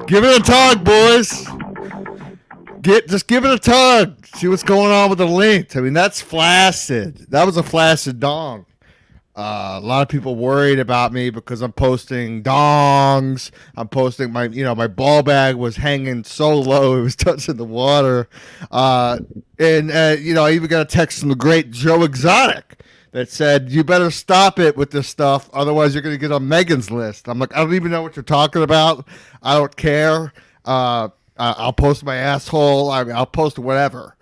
Give it a tug, boys. Just give it a tug. See what's going on with the length. I mean, that's flaccid. That was a flaccid dong. A lot of people worried about me because I'm posting dongs. I'm posting my ball bag was hanging so low it was touching the water. I even got a text from the great Joe Exotic that said, "You better stop it with this stuff, otherwise you're going to get on Megan's list." I'm like, I don't even know what you're talking about. I don't care. I'll post my asshole. I'll post whatever.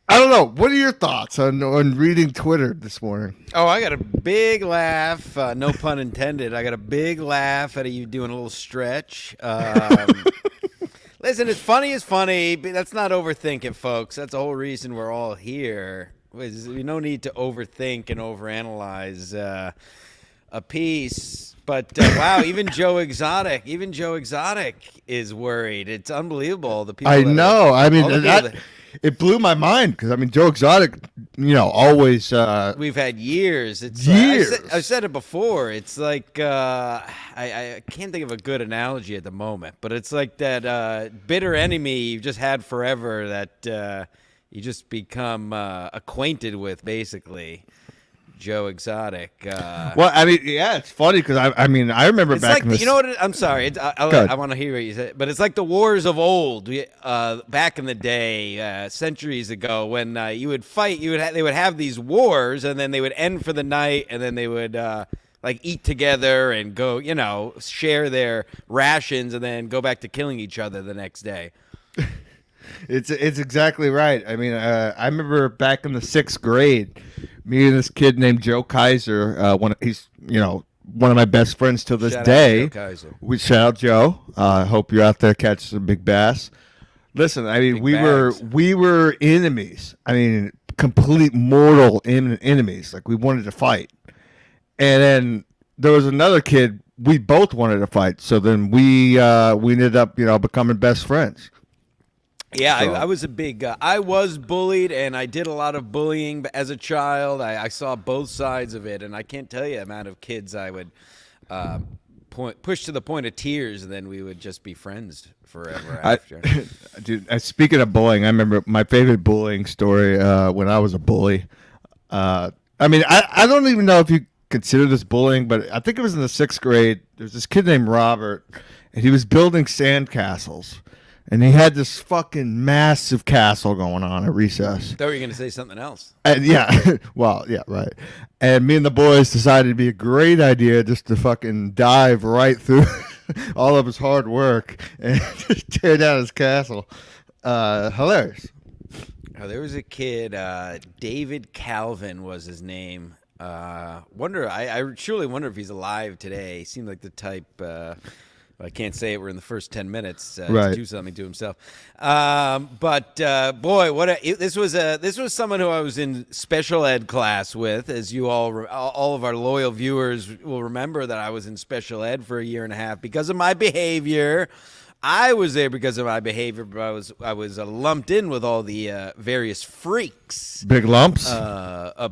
I don't know. What are your thoughts on reading Twitter this morning? Oh, I got a big laugh. No pun intended. I got a big laugh out of you doing a little stretch. Listen, it's funny is funny, but that's not overthinking, folks. That's the whole reason we're all here. There's no need to overthink and overanalyze a piece. But wow, even Joe Exotic is worried. It's unbelievable. The people. I know. It blew my mind because Joe Exotic, always. We've had years. It's years. I've said it before. It's like I can't think of a good analogy at the moment, but it's like that bitter enemy you've just had forever that you just become acquainted with, basically. Joe Exotic. Well, it's funny because I remember it's back like, in the... I'm sorry. I want to hear what you said, but it's like the wars of old. Back in the day, centuries ago, when you would fight, they would have these wars, and then they would end for the night, and then they would eat together and go, share their rations, and then go back to killing each other the next day. It's exactly right. I remember back in the 6th grade, me and this kid named Joe Kaiser. He's one of my best friends till this day. Out Joe Kaiser. We shout out Joe. Hope you're out there catching some big bass. Listen, we were enemies. Complete mortal enemies. Like, we wanted to fight, and then there was another kid. We both wanted to fight. So then we ended up becoming best friends. Yeah, so. I was a big. I was bullied, and I did a lot of bullying as a child. I saw both sides of it, and I can't tell you the amount of kids I would push to the point of tears, and then we would just be friends forever after. Dude, speaking of bullying, I remember my favorite bullying story when I was a bully. I don't even know if you consider this bullying, but I think it was in the 6th grade. There was this kid named Robert, and he was building sandcastles. And he had this fucking massive castle going on at recess. I thought you were going to say something else. And right. And me and the boys decided it'd be a great idea just to fucking dive right through all of his hard work and just tear down his castle. Hilarious. Oh, there was a kid, David Calvin was his name. I truly wonder if he's alive today. He seemed like the type... I can't say it. We're in the first 10 minutes right. to do something to himself. But boy, this was someone who I was in special ed class with, as you all of our loyal viewers will remember that I was in special ed for a year and a half because of my behavior. I was there because of my behavior, but I was lumped in with all the various freaks. Big lumps.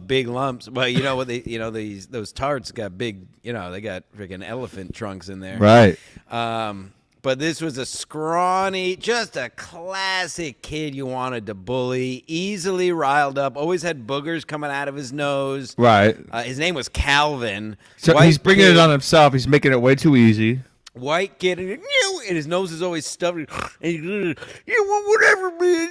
Big lumps. Well, what those tarts got big. They got freaking elephant trunks in there. Right. But this was a scrawny, just a classic kid you wanted to bully. Easily riled up. Always had boogers coming out of his nose. Right. His name was Calvin. So he's bringing it on himself. He's making it way too easy. White kid, and his nose is always stuffy. And whatever, man.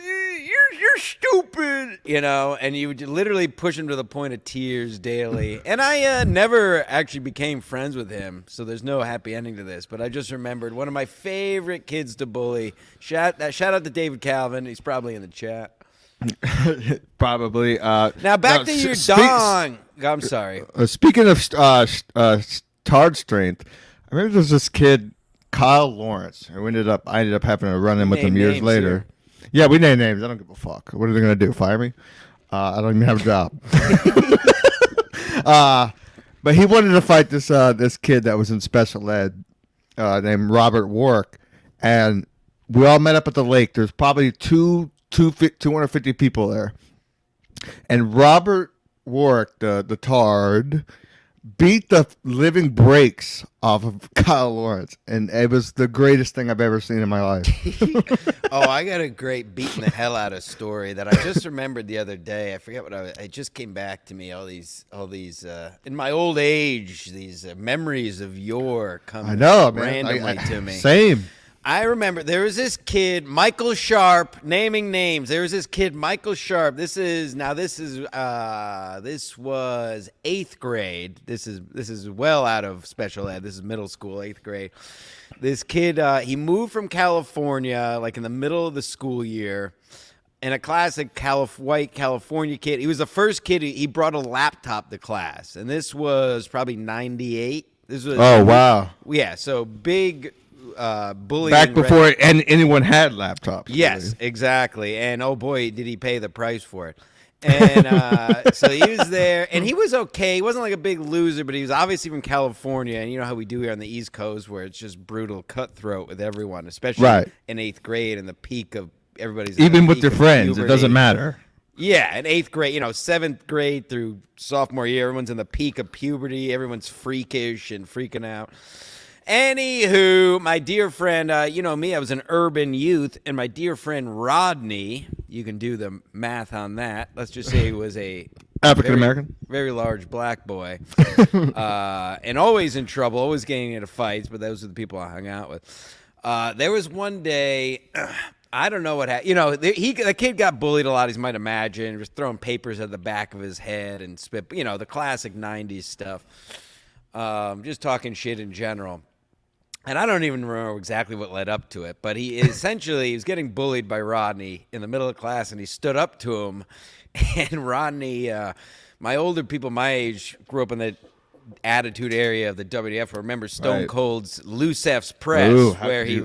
You're stupid. And you would literally push him to the point of tears daily. And I never actually became friends with him, so there's no happy ending to this. But I just remembered one of my favorite kids to bully. Shout out to David Calvin. He's probably in the chat. Probably. Now back to your dong. I'm sorry. Speaking of tard strength. I remember there was this kid, Kyle Lawrence, who I ended up having to run in with him years later. Here. Yeah, we name names. I don't give a fuck. What are they going to do? Fire me? I don't even have a job. But he wanted to fight this kid that was in special ed named Robert Wark. And we all met up at the lake. There's probably 250 people there. And Robert Wark, the tard, beat the living brakes off of Kyle Lawrence, and it was the greatest thing I've ever seen in my life. Oh, I got a great beating the hell out of story that I just remembered the other day. I forget what it just came back to me. All these in my old age, these memories of yore come I know, man. randomly to me. Same. I remember there was this kid, Michael Sharp, naming names. There was this kid, Michael Sharp. This was 8th grade. This is well out of special ed. This is middle school, 8th grade. This kid, he moved from California, like in the middle of the school year, and a classic white California kid. He was the first kid. He brought a laptop to class, and this was probably 98. This was wow. Yeah, so big. Bullying Back before anyone had laptops. Yes, really. Exactly. And oh boy, did he pay the price for it. And so he was there, and he was okay. He wasn't like a big loser, but he was obviously from California, and you know how we do here on the East Coast, where it's just brutal, cutthroat with everyone, especially in 8th grade and the peak of everybody's. Even with your friends, puberty. it doesn't matter. Yeah, in 8th grade, 7th grade through sophomore year, everyone's in the peak of puberty. Everyone's freakish and freaking out. Anywho, my dear friend, you know me, I was an urban youth, and my dear friend Rodney, you can do the math on that. Let's just say he was a African-American? Very large black boy, and always in trouble, always getting into fights, but those are the people I hung out with. There was one day, I don't know what happened. The kid got bullied a lot, as you might imagine, just throwing papers at the back of his head and spit, the classic 90s stuff. Just talking shit in general. And I don't even remember exactly what led up to it, but he was getting bullied by Rodney in the middle of class, and he stood up to him. And Rodney, my older people my age grew up in the Attitude area of the WDF. I remember Stone Cold's Lucef's Press, where he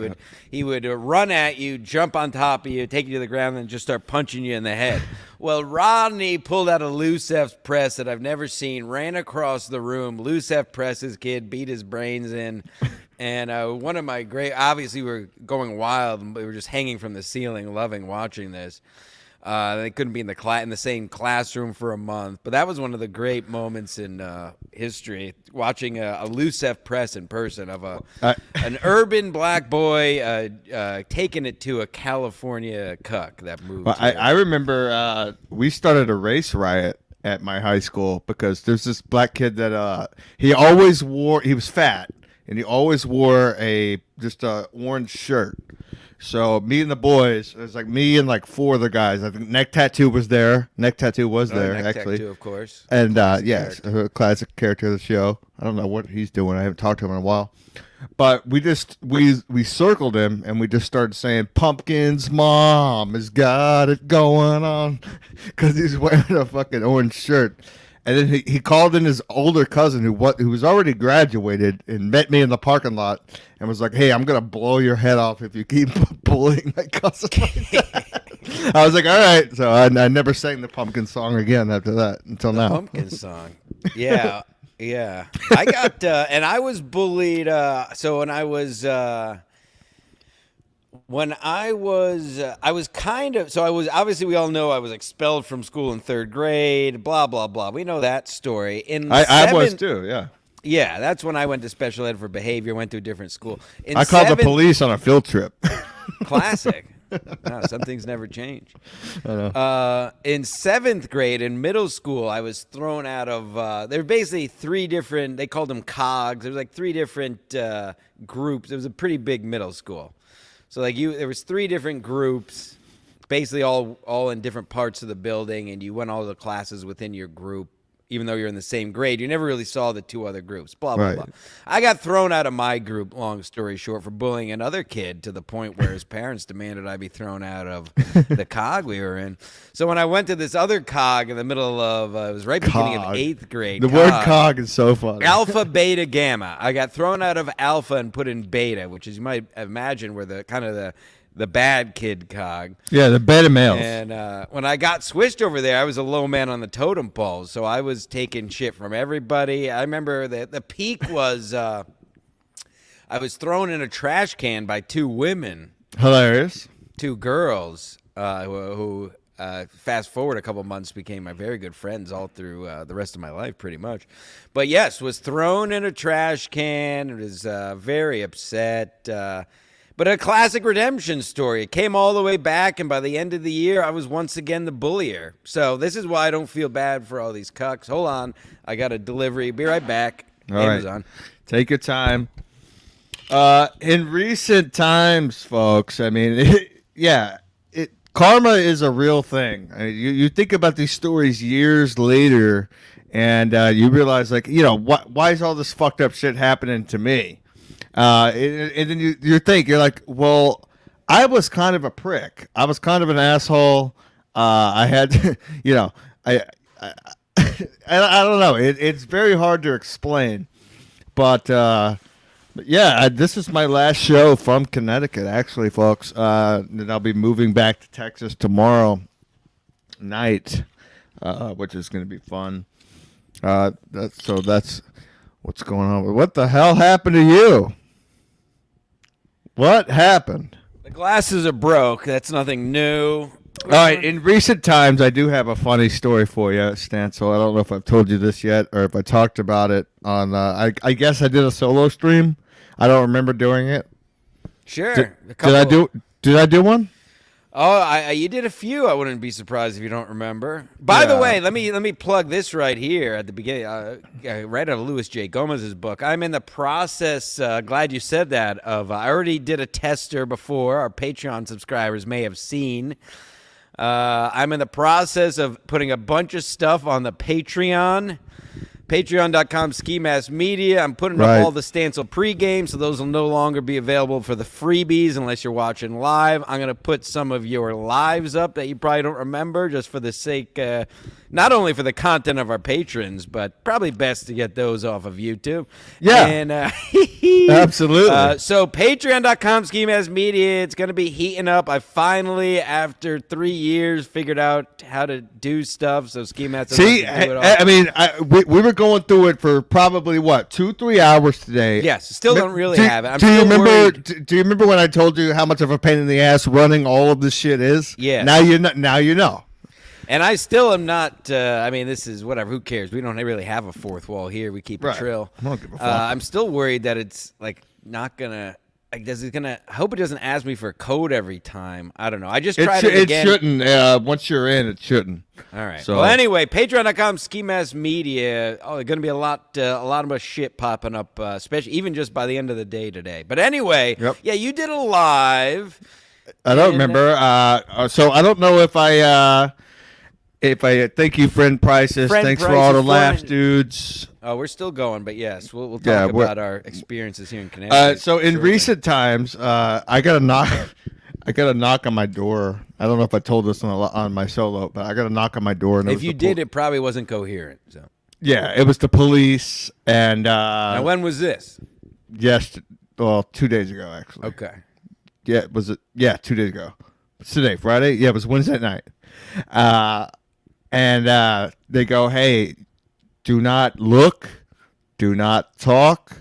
would run at you, jump on top of you, take you to the ground, and just start punching you in the head. Well, Rodney pulled out a Lucef's Press that I've never seen, ran across the room. Lucef Press his kid, beat his brains in. And one of my obviously we were going wild, and we were just hanging from the ceiling, loving watching this. They couldn't be in the same classroom for a month, but that was one of the great moments in history, watching a Lucef Press in person of an urban black boy taking it to a California cuck that moved. Well, I remember we started a race riot at my high school because there's this black kid that he was fat, and he always wore just a orange shirt. So me and the boys, it was like me and like 4 other guys. I think Neck Tattoo was there. Neck Tattoo was there, actually. Tattoo, of course. And yes, a classic character of the show. I don't know what he's doing. I haven't talked to him in a while. But we circled him, and we just started saying, "Pumpkin's mom has got it going on," because he's wearing a fucking orange shirt. And then he called in his older cousin who was already graduated and met me in the parking lot and was like, "Hey, I'm going to blow your head off if you keep bullying my cousin like that." I was like, all right. So I never sang the Pumpkin song again after that until now. Pumpkin song. Yeah. Yeah. I got, and I was bullied. So obviously we all know I was expelled from school in 3rd grade, blah, blah, blah. We know that story. I was too, yeah. Yeah, that's when I went to special ed for behavior, went to a different school. I called the police on a field trip. Classic. No, some things never change. I know. In 7th grade, in middle school, I was thrown out of, there were basically 3 different, they called them COGs. There was like 3 different groups. It was a pretty big middle school. So there was 3 different groups, basically all in different parts of the building, and you went all the classes within your group, even though you're in the same grade. You never really saw the 2 other groups, blah, blah, blah. I got thrown out of my group, long story short, for bullying another kid to the point where his parents demanded I be thrown out of the COG we were in. So when I went to this other COG in the middle of, it was right beginning of 8th grade. The word COG is so funny. Alpha, beta, gamma. I got thrown out of alpha and put in beta, which is, you might imagine, were the kind of the bad kid COG. Yeah, the beta males. And when I got switched over there, I was a low man on the totem pole, so I was taking shit from everybody. I remember that the peak was I was thrown in a trash can by 2 women. Hilarious. 2 girls who fast forward a couple months, became my very good friends all through the rest of my life, pretty much. But yes, was thrown in a trash can. Was very upset. But a classic redemption story. It came all the way back, and by the end of the year, I was once again the bullier. So this is why I don't feel bad for all these cucks. Hold on. I got a delivery. Be right back. All Amazon. right. Take your time. In recent times, folks, I mean, karma is a real thing. I mean, you think about these stories years later, and you realize, like, why is all this fucked up shit happening to me? And then you think, you're like, well, I was kind of a prick. I was kind of an asshole. I had, I don't know. It's very hard to explain, but yeah, this is my last show from Connecticut, actually, folks. And I'll be moving back to Texas tomorrow night, which is going to be fun. That's what's going on. What the hell happened to you? What happened? The glasses are broke. That's nothing new. All right. In recent times, I do have a funny story for you, Stancil. I don't know if I've told you this yet or if I talked about it on. I guess I did a solo stream. I don't remember doing it. Sure. Did I do one? Oh, you did a few. I wouldn't be surprised if you don't remember. By the way, let me plug this right here at the beginning. Right out of Louis J. Gomez's book. I'm in the process. Glad you said that. I already did a tester before. Our Patreon subscribers may have seen. I'm in the process of putting a bunch of stuff on the Patreon. Patreon.com Ski Mask Media. I'm putting up all the Stancil pregame, so those will no longer be available for the freebies unless you're watching live. I'm going to put some of your lives up that you probably don't remember just for the sake, not only for the content of our patrons, but probably best to get those off of YouTube. Yeah. And, absolutely. So Patreon.com Ski Mask Media, it's going to be heating up. I finally, after 3 years, figured out how to do stuff, so Ski Mask doesn't have to do it all. I mean, we were going through it for probably 2-3 hours today. Yes, still don't really have it. Do you remember when I told you how much of a pain in the ass running all of this shit is? Yeah. Now you know. And I still am not. I mean, this is whatever. Who cares? We don't really have a fourth wall here. We keep a trill. I don't give a fuck. I'm still worried that it's like not gonna. Like, I hope it doesn't ask me for a code every time. I don't know. I just tried it again. It shouldn't. Once you're in, it shouldn't. All right. So, well, anyway, Patreon.com Ski Mask Media. Oh, there's gonna be a lot of shit popping up, especially even just by the end of the day today. But anyway, yeah, you did a live. I don't remember. So I don't know if I thank you, friend Prices. Thanks for all the laughs, dudes. Oh, we're still going, but yes, we'll talk about our experiences here in Connecticut. So in recent times, I got a knock. I got a knock on my door. I don't know if I told this on my solo, but I got a knock on my door. And if you did, it probably wasn't coherent. So yeah, it was the police. And now, when was this? Yes, 2 days ago, actually. Okay. Yeah, was it? Yeah, 2 days ago. It's today, Friday. Yeah, it was Wednesday night. And they go, hey, do not look, do not talk,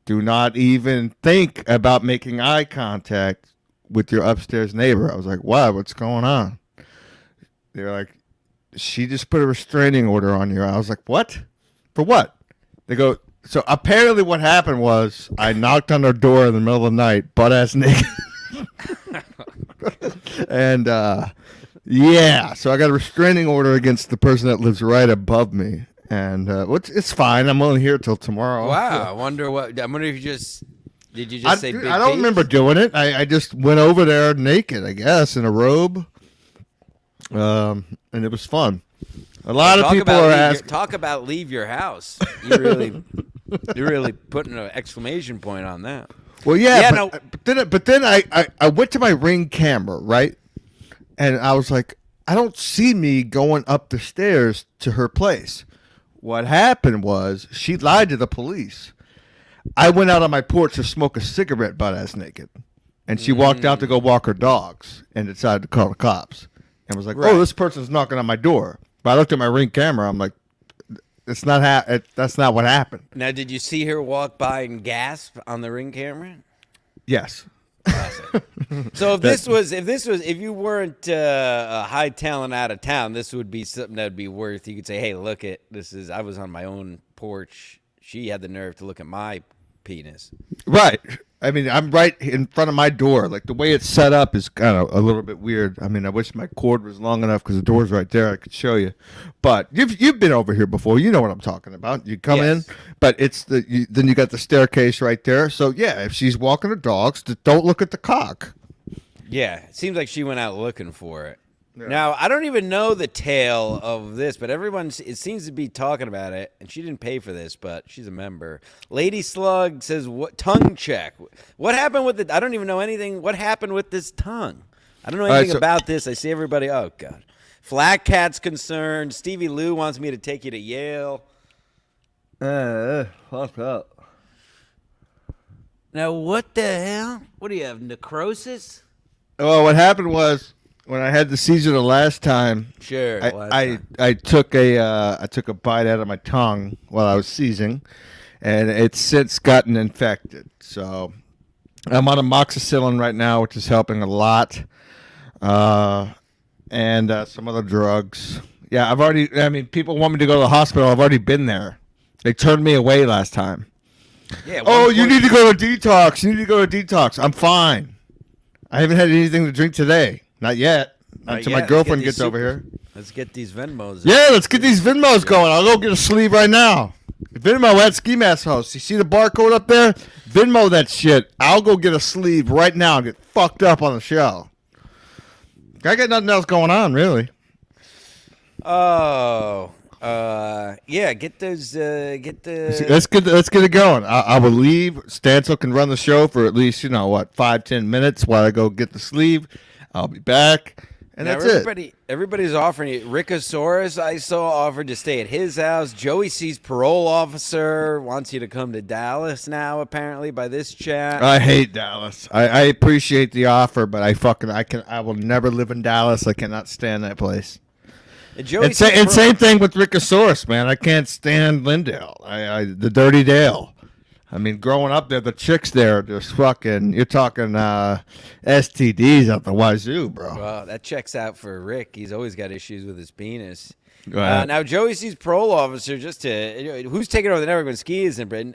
do not even think about making eye contact with your upstairs neighbor. I was like, wow, what's going on? They're like, she just put a restraining order on you. I was like, what? For what? They go, so apparently what happened was I knocked on their door in the middle of the night, butt-ass naked. And, yeah, so I got a restraining order against the person that lives right above me, and it's fine. I'm only here till tomorrow. Wow, I wonder if you just did you just say big I don't remember doing it. I just went over there naked, I guess, in a robe, and it was fun. A lot of people are asking. Talk about leave your house. You're really putting an exclamation point on that. Well, yeah, but then I went to my Ring camera, right? And I was like, I don't see me going up the stairs to her place. What happened was she lied to the police. I went out on my porch to smoke a cigarette butt-ass naked. And she walked out to go walk her dogs and decided to call the cops. And was like, oh, this person's knocking on my door. But I looked at my Ring camera. I'm like, that's not what happened. Now, did you see her walk by and gasp on the Ring camera? Yes. So if you weren't a high talent out of town, this would be something that would be worth. You could say, hey, look at this is. I was on my own porch. She had the nerve to look at my penis. Right. I mean, I'm right in front of my door. Like the way it's set up is kind of a little bit weird. I mean, I wish my cord was long enough because the door's right there. I could show you. But you've been over here before. You know what I'm talking about. You come in, but it's then you got the staircase right there. So yeah, if she's walking her dogs, don't look at the cock. Yeah, it seems like she went out looking for it. Yeah. Now, I don't even know the tale of this, but it seems to be talking about it, and she didn't pay for this, but she's a member. Lady Slug says, "What tongue check? What happened with I don't even know anything. What happened with this tongue? I don't know anything about this. I see everybody. Oh God, Flat Cat's concerned. Stevie Lou wants me to take you to Yale. Fuck up. Now, what the hell? What do you have? Necrosis? Well, what happened was, when I had the seizure the last time, Sure. I took a bite out of my tongue while I was seizing, and it's since gotten infected. So I'm on amoxicillin right now, which is helping a lot, and some other drugs. Yeah, I mean, people want me to go to the hospital. I've already been there. They turned me away last time. Yeah. Oh, you need to go to detox. You need to go to detox. I'm fine. I haven't had anything to drink today. Not yet. Until my girlfriend gets over here. Let's get these Venmos. Yeah, let's get these Venmos going. I'll go get a sleeve right now. Venmo at Ski Mask Host. You see the barcode up there? Venmo that shit. I'll go get a sleeve right now and get fucked up on the show. I got nothing else going on, really. Oh, yeah. Get those. Get the. Let's get it going. I will leave. Stancil can run the show for at least 5-10 minutes while I go get the sleeve. I'll be back, and now that's it. Everybody's offering you. Rickosaurus, I saw, offered to stay at his house. Joey C's parole officer wants you to come to Dallas now. Apparently, by this chat. I hate Dallas. I appreciate the offer, but I will never live in Dallas. I cannot stand that place. And same thing with Rickosaurus, man. I can't stand Lindale. The Dirty Dale. I mean, growing up there, the chicks there just fucking. You're talking STDs out the wazoo, bro. Well, that checks out for Rick. He's always got issues with his penis. Now, Joey C's parole officer, who's taking over the network when Ski is in Britain?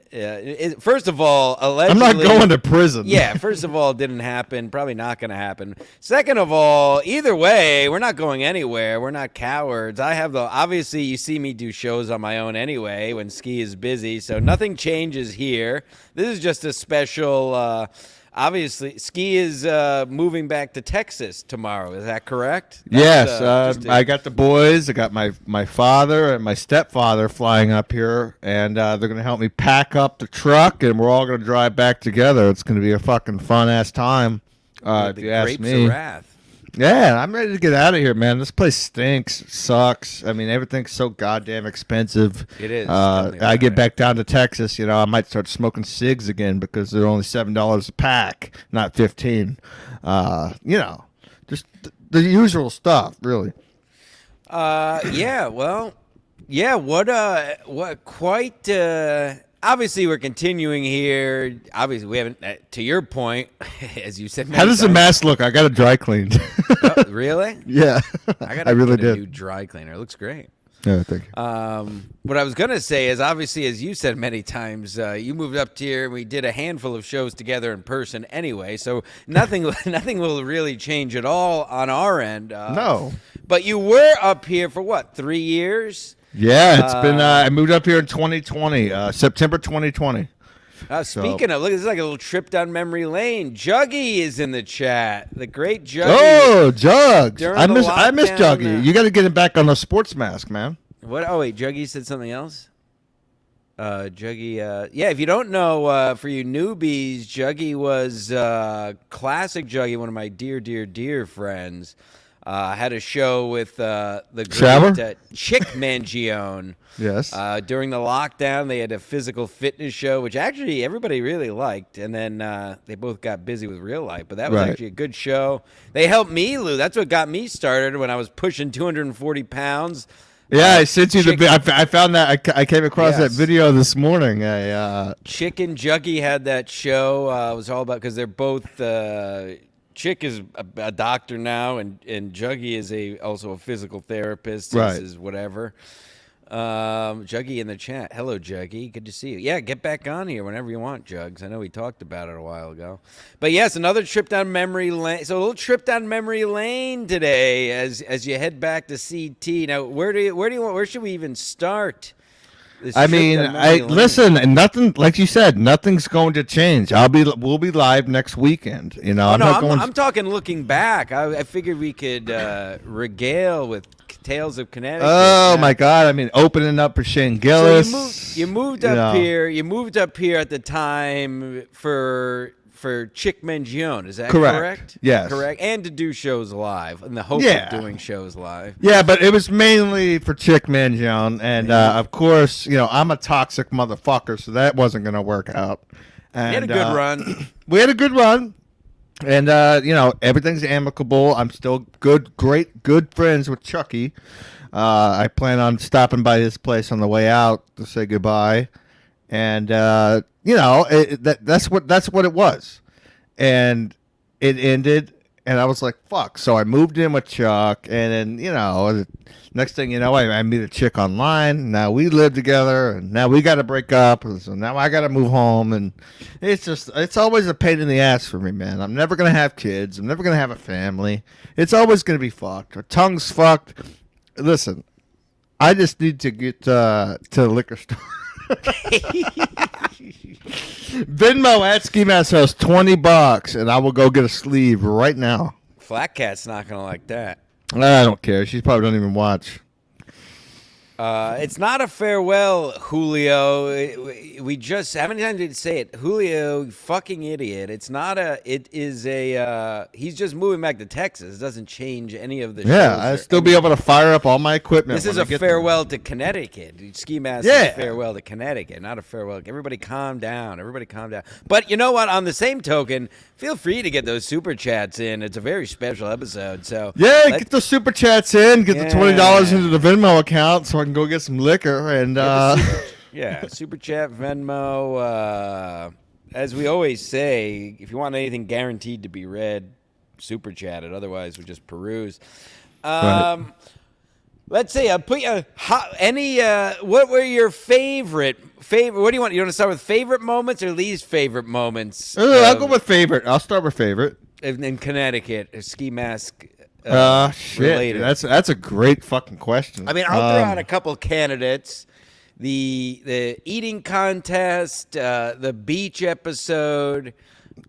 First of all, allegedly, I'm not going to prison. Yeah, first of all, it didn't happen. Probably not going to happen. Second of all, either way, we're not going anywhere. We're not cowards. Obviously, you see me do shows on my own anyway when Ski is busy, so nothing changes here. This is just a special. Obviously, Ski is moving back to Texas tomorrow. Is that correct? Yes. I got the boys. I got my father and my stepfather flying up here, and they're going to help me pack up the truck, and we're all going to drive back together. It's going to be a fucking fun-ass time, if you ask me. Of Wrath. Yeah, I'm ready to get out of here, man. This place stinks, sucks. I mean, everything's so goddamn expensive. It is. I get back down to Texas, I might start smoking cigs again because they're only $7 a pack, not 15. Just the usual stuff, really. Yeah. Well. Yeah. What? Quite. Obviously, we're continuing here. Obviously, we haven't. To your point, as you said. How does the mask look? I got it dry cleaned. Oh, really? Yeah, I really get a did. new dry cleaner. It looks great. Yeah, thank you. What I was gonna say is, obviously, as you said many times, you moved up here. And we did a handful of shows together in person anyway, so nothing will really change at all on our end. No. But you were up here for what, 3 years? Yeah, it's been. I moved up here in 2020, September 2020. Speaking of, look, this is like a little trip down memory lane. Juggy is in the chat. The great Juggy. Oh, Jugs! During I the miss lockdown, Juggy. You got to get him back on the sports mask, man. What? Oh wait, Juggy said something else. Juggy. Yeah, if you don't know, for you newbies, Juggy was classic Juggy, one of my dear friends. Had a show with the great Chick Mangione. Yes. During the lockdown, they had a physical fitness show, which actually everybody really liked. And then they both got busy with real life. But that was actually a good show. They helped me, Lou. That's what got me started when I was pushing 240 pounds. Yeah, I sent you I found that. I came across that Yes. video this morning. Chick and Juggy had that show. It was all about because they're both. Chick is a doctor now, and Juggy is also a physical therapist. Right. Is whatever. Juggy in the chat. Hello, Juggy. Good to see you. Yeah, get back on here whenever you want, Jugs. I know we talked about it a while ago. But yes, another trip down memory lane. So a little trip down memory lane today as you head back to CT. Now, where should we even start? This I trip mean, down memory lane? listen, and nothing, like you said, nothing's going to change. We'll be live next weekend. You know, I'm talking looking back. I figured we could regale with tales of Connecticut. Oh my God! I mean, opening up for Shane Gillis. So you moved up here. You moved up here at the time for Chick Mangione. Is that correct? Yes. Correct. And to do shows live, in the hope of doing shows live. Yeah, but it was mainly for Chick Mangione, and of course, you know, I'm a toxic motherfucker, so that wasn't going to work out. And, We had a good run. We had a good run. And, you know, everything's amicable. I'm still good friends with Chucky. I plan on stopping by his place on the way out to say goodbye. And, you know, that's what it was. And it ended, and I was like, fuck. So I moved in with Chuck, and then, you know, next thing you know, I meet a chick online. Now we live together, and now we got to break up. So now I got to move home, and it's always a pain in the ass for me, man. I'm never going to have kids. I'm never going to have a family. It's always going to be fucked. Our tongue's fucked. Listen, I just need to get to the liquor store. Venmo at Ski Mask House $20, and I will go get a sleeve right now. Flat Cat's not gonna like that. I don't care. She probably don't even watch. It's not a farewell, Julio. We just, how many times did we say it? Julio, you fucking idiot. It is a, he's just moving back to Texas. It doesn't change any of the shows. Yeah, I'll still be able to fire up all my equipment. This is a farewell to Connecticut. Ski Mask is a farewell to Connecticut, not a farewell. Everybody calm down. Everybody calm down. But you know what? On the same token, feel free to get those super chats in. It's a very special episode. So yeah, get the super chats in. Get the $20 into the Venmo account so I can go get some liquor. And super chat, Venmo. As we always say, if you want anything guaranteed to be read, super chat it. Otherwise, we just peruse. Right. Let's see. I'll put you what were your favorite? What do you want? You want to start with favorite moments or least favorite moments? I'll go with favorite. I'll start with favorite. In Connecticut, Ski Mask. Shit. Related. That's a great fucking question. I mean, I'll throw out a couple candidates. The eating contest, the beach episode.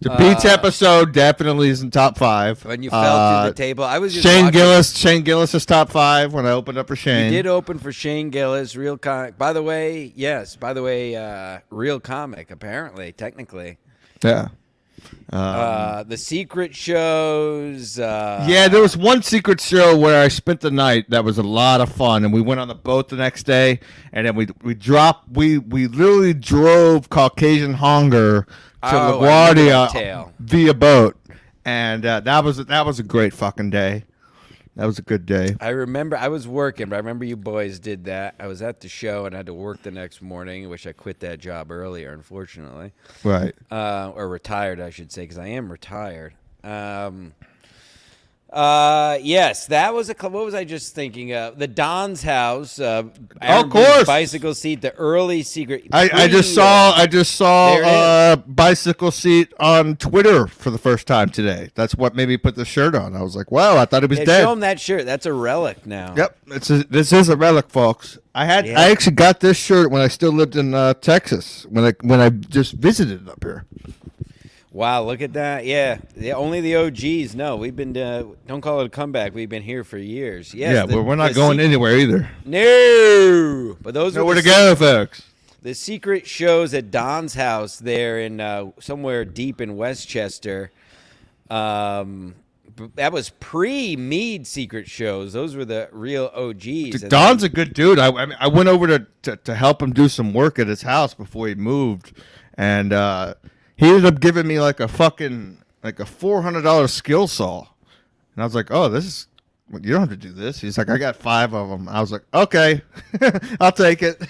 The beach episode definitely is in top 5. When you fell through the table, I was just Shane Gillis. Shane Gillis is top 5 when I opened up for Shane. You did open for Shane Gillis, real comic. By the way, real comic. Apparently, technically. Yeah. The secret shows. Yeah, there was one secret show where I spent the night that was a lot of fun, and we went on the boat the next day, and then we literally drove Caucasian Hunger to LaGuardia via boat, and that was a great fucking day. That was a good day. I remember I was working, but I remember you boys did that. I was at the show and I had to work the next morning. I wish I quit that job earlier, unfortunately. Right. Or retired, I should say, because I am retired. Yes, that was what was I just thinking of? The Don's house. Of course. Bicycle seat, the early secret. I just saw bicycle seat on Twitter for the first time today. That's what made me put the shirt on. I was like, wow, I thought he was dead. Show him that shirt. That's a relic now. Yep, this is a relic, folks. I actually got this shirt when I still lived in Texas when I just visited up here. Wow, look at that. Yeah, only the OGs know. We've been, don't call it a comeback. We've been here for years. Yes, yeah, we're not going anywhere either. No. But those are nowhere to go, folks. The secret shows at Don's house there in somewhere deep in Westchester. That was pre-Mead secret shows. Those were the real OGs. Don's a good dude. I went over to help him do some work at his house before he moved, and he ended up giving me like a $400 skill saw, and I was like, "Oh, this well, you don't have to do this. He's like, I got 5 of them. I was like, okay, I'll take it.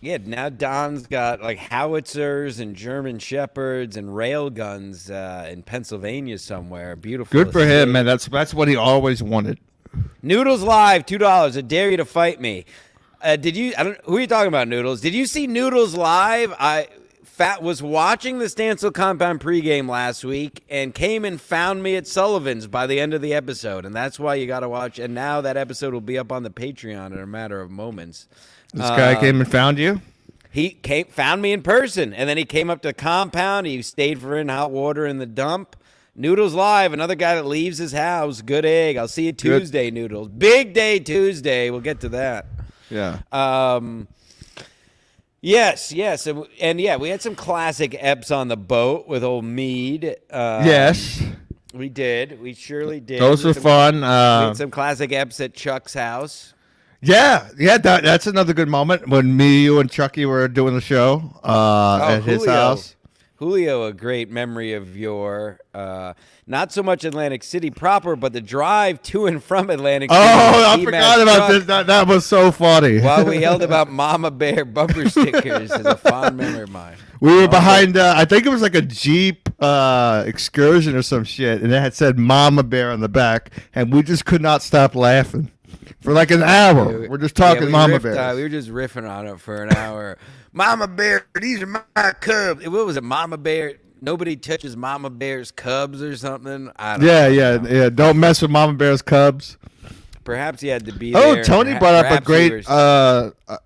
Yeah, now Don's got like howitzers and German shepherds and rail guns in Pennsylvania somewhere. Beautiful. Good for him, man. That's what he always wanted. Noodles Live, $2. I dare you to fight me. Did you? I don't. Who are you talking about, Noodles? Did you see Noodles Live? Was watching the Stancil Compound pregame last week and came and found me at Sullivan's by the end of the episode, and that's why you got to watch. And now that episode will be up on the Patreon in a matter of moments. This guy came and found you? He found me in person, and then he came up to the compound. He stayed for in hot water in the dump. Noodles Live, another guy that leaves his house. Good egg. I'll see you Tuesday, Noodles. Big day Tuesday. We'll get to that. Yeah. Yes. And yeah, we had some classic eps on the boat with old Mead. Yes. We did. We surely did. Those were fun. We had some classic eps at Chuck's house. Yeah, that's another good moment when me, you, and Chucky were doing the show at his house. Julio, a great memory of your, not so much Atlantic City proper, but the drive to and from Atlantic City. Oh, I forgot about this. That was so funny. While we yelled about Mama Bear bumper stickers is a fond memory of mine. We were behind, I think it was like a Jeep excursion or some shit, and it had said Mama Bear on the back, and we just could not stop laughing. For like an hour. We're just talking Mama Bears. We were just riffing on it for an hour. Mama Bear, these are my cubs. What was it, Mama Bear? Nobody touches Mama Bear's cubs or something? I don't know. Yeah. Don't mess with Mama Bear's cubs. Perhaps he had to be there. Oh, Tony brought up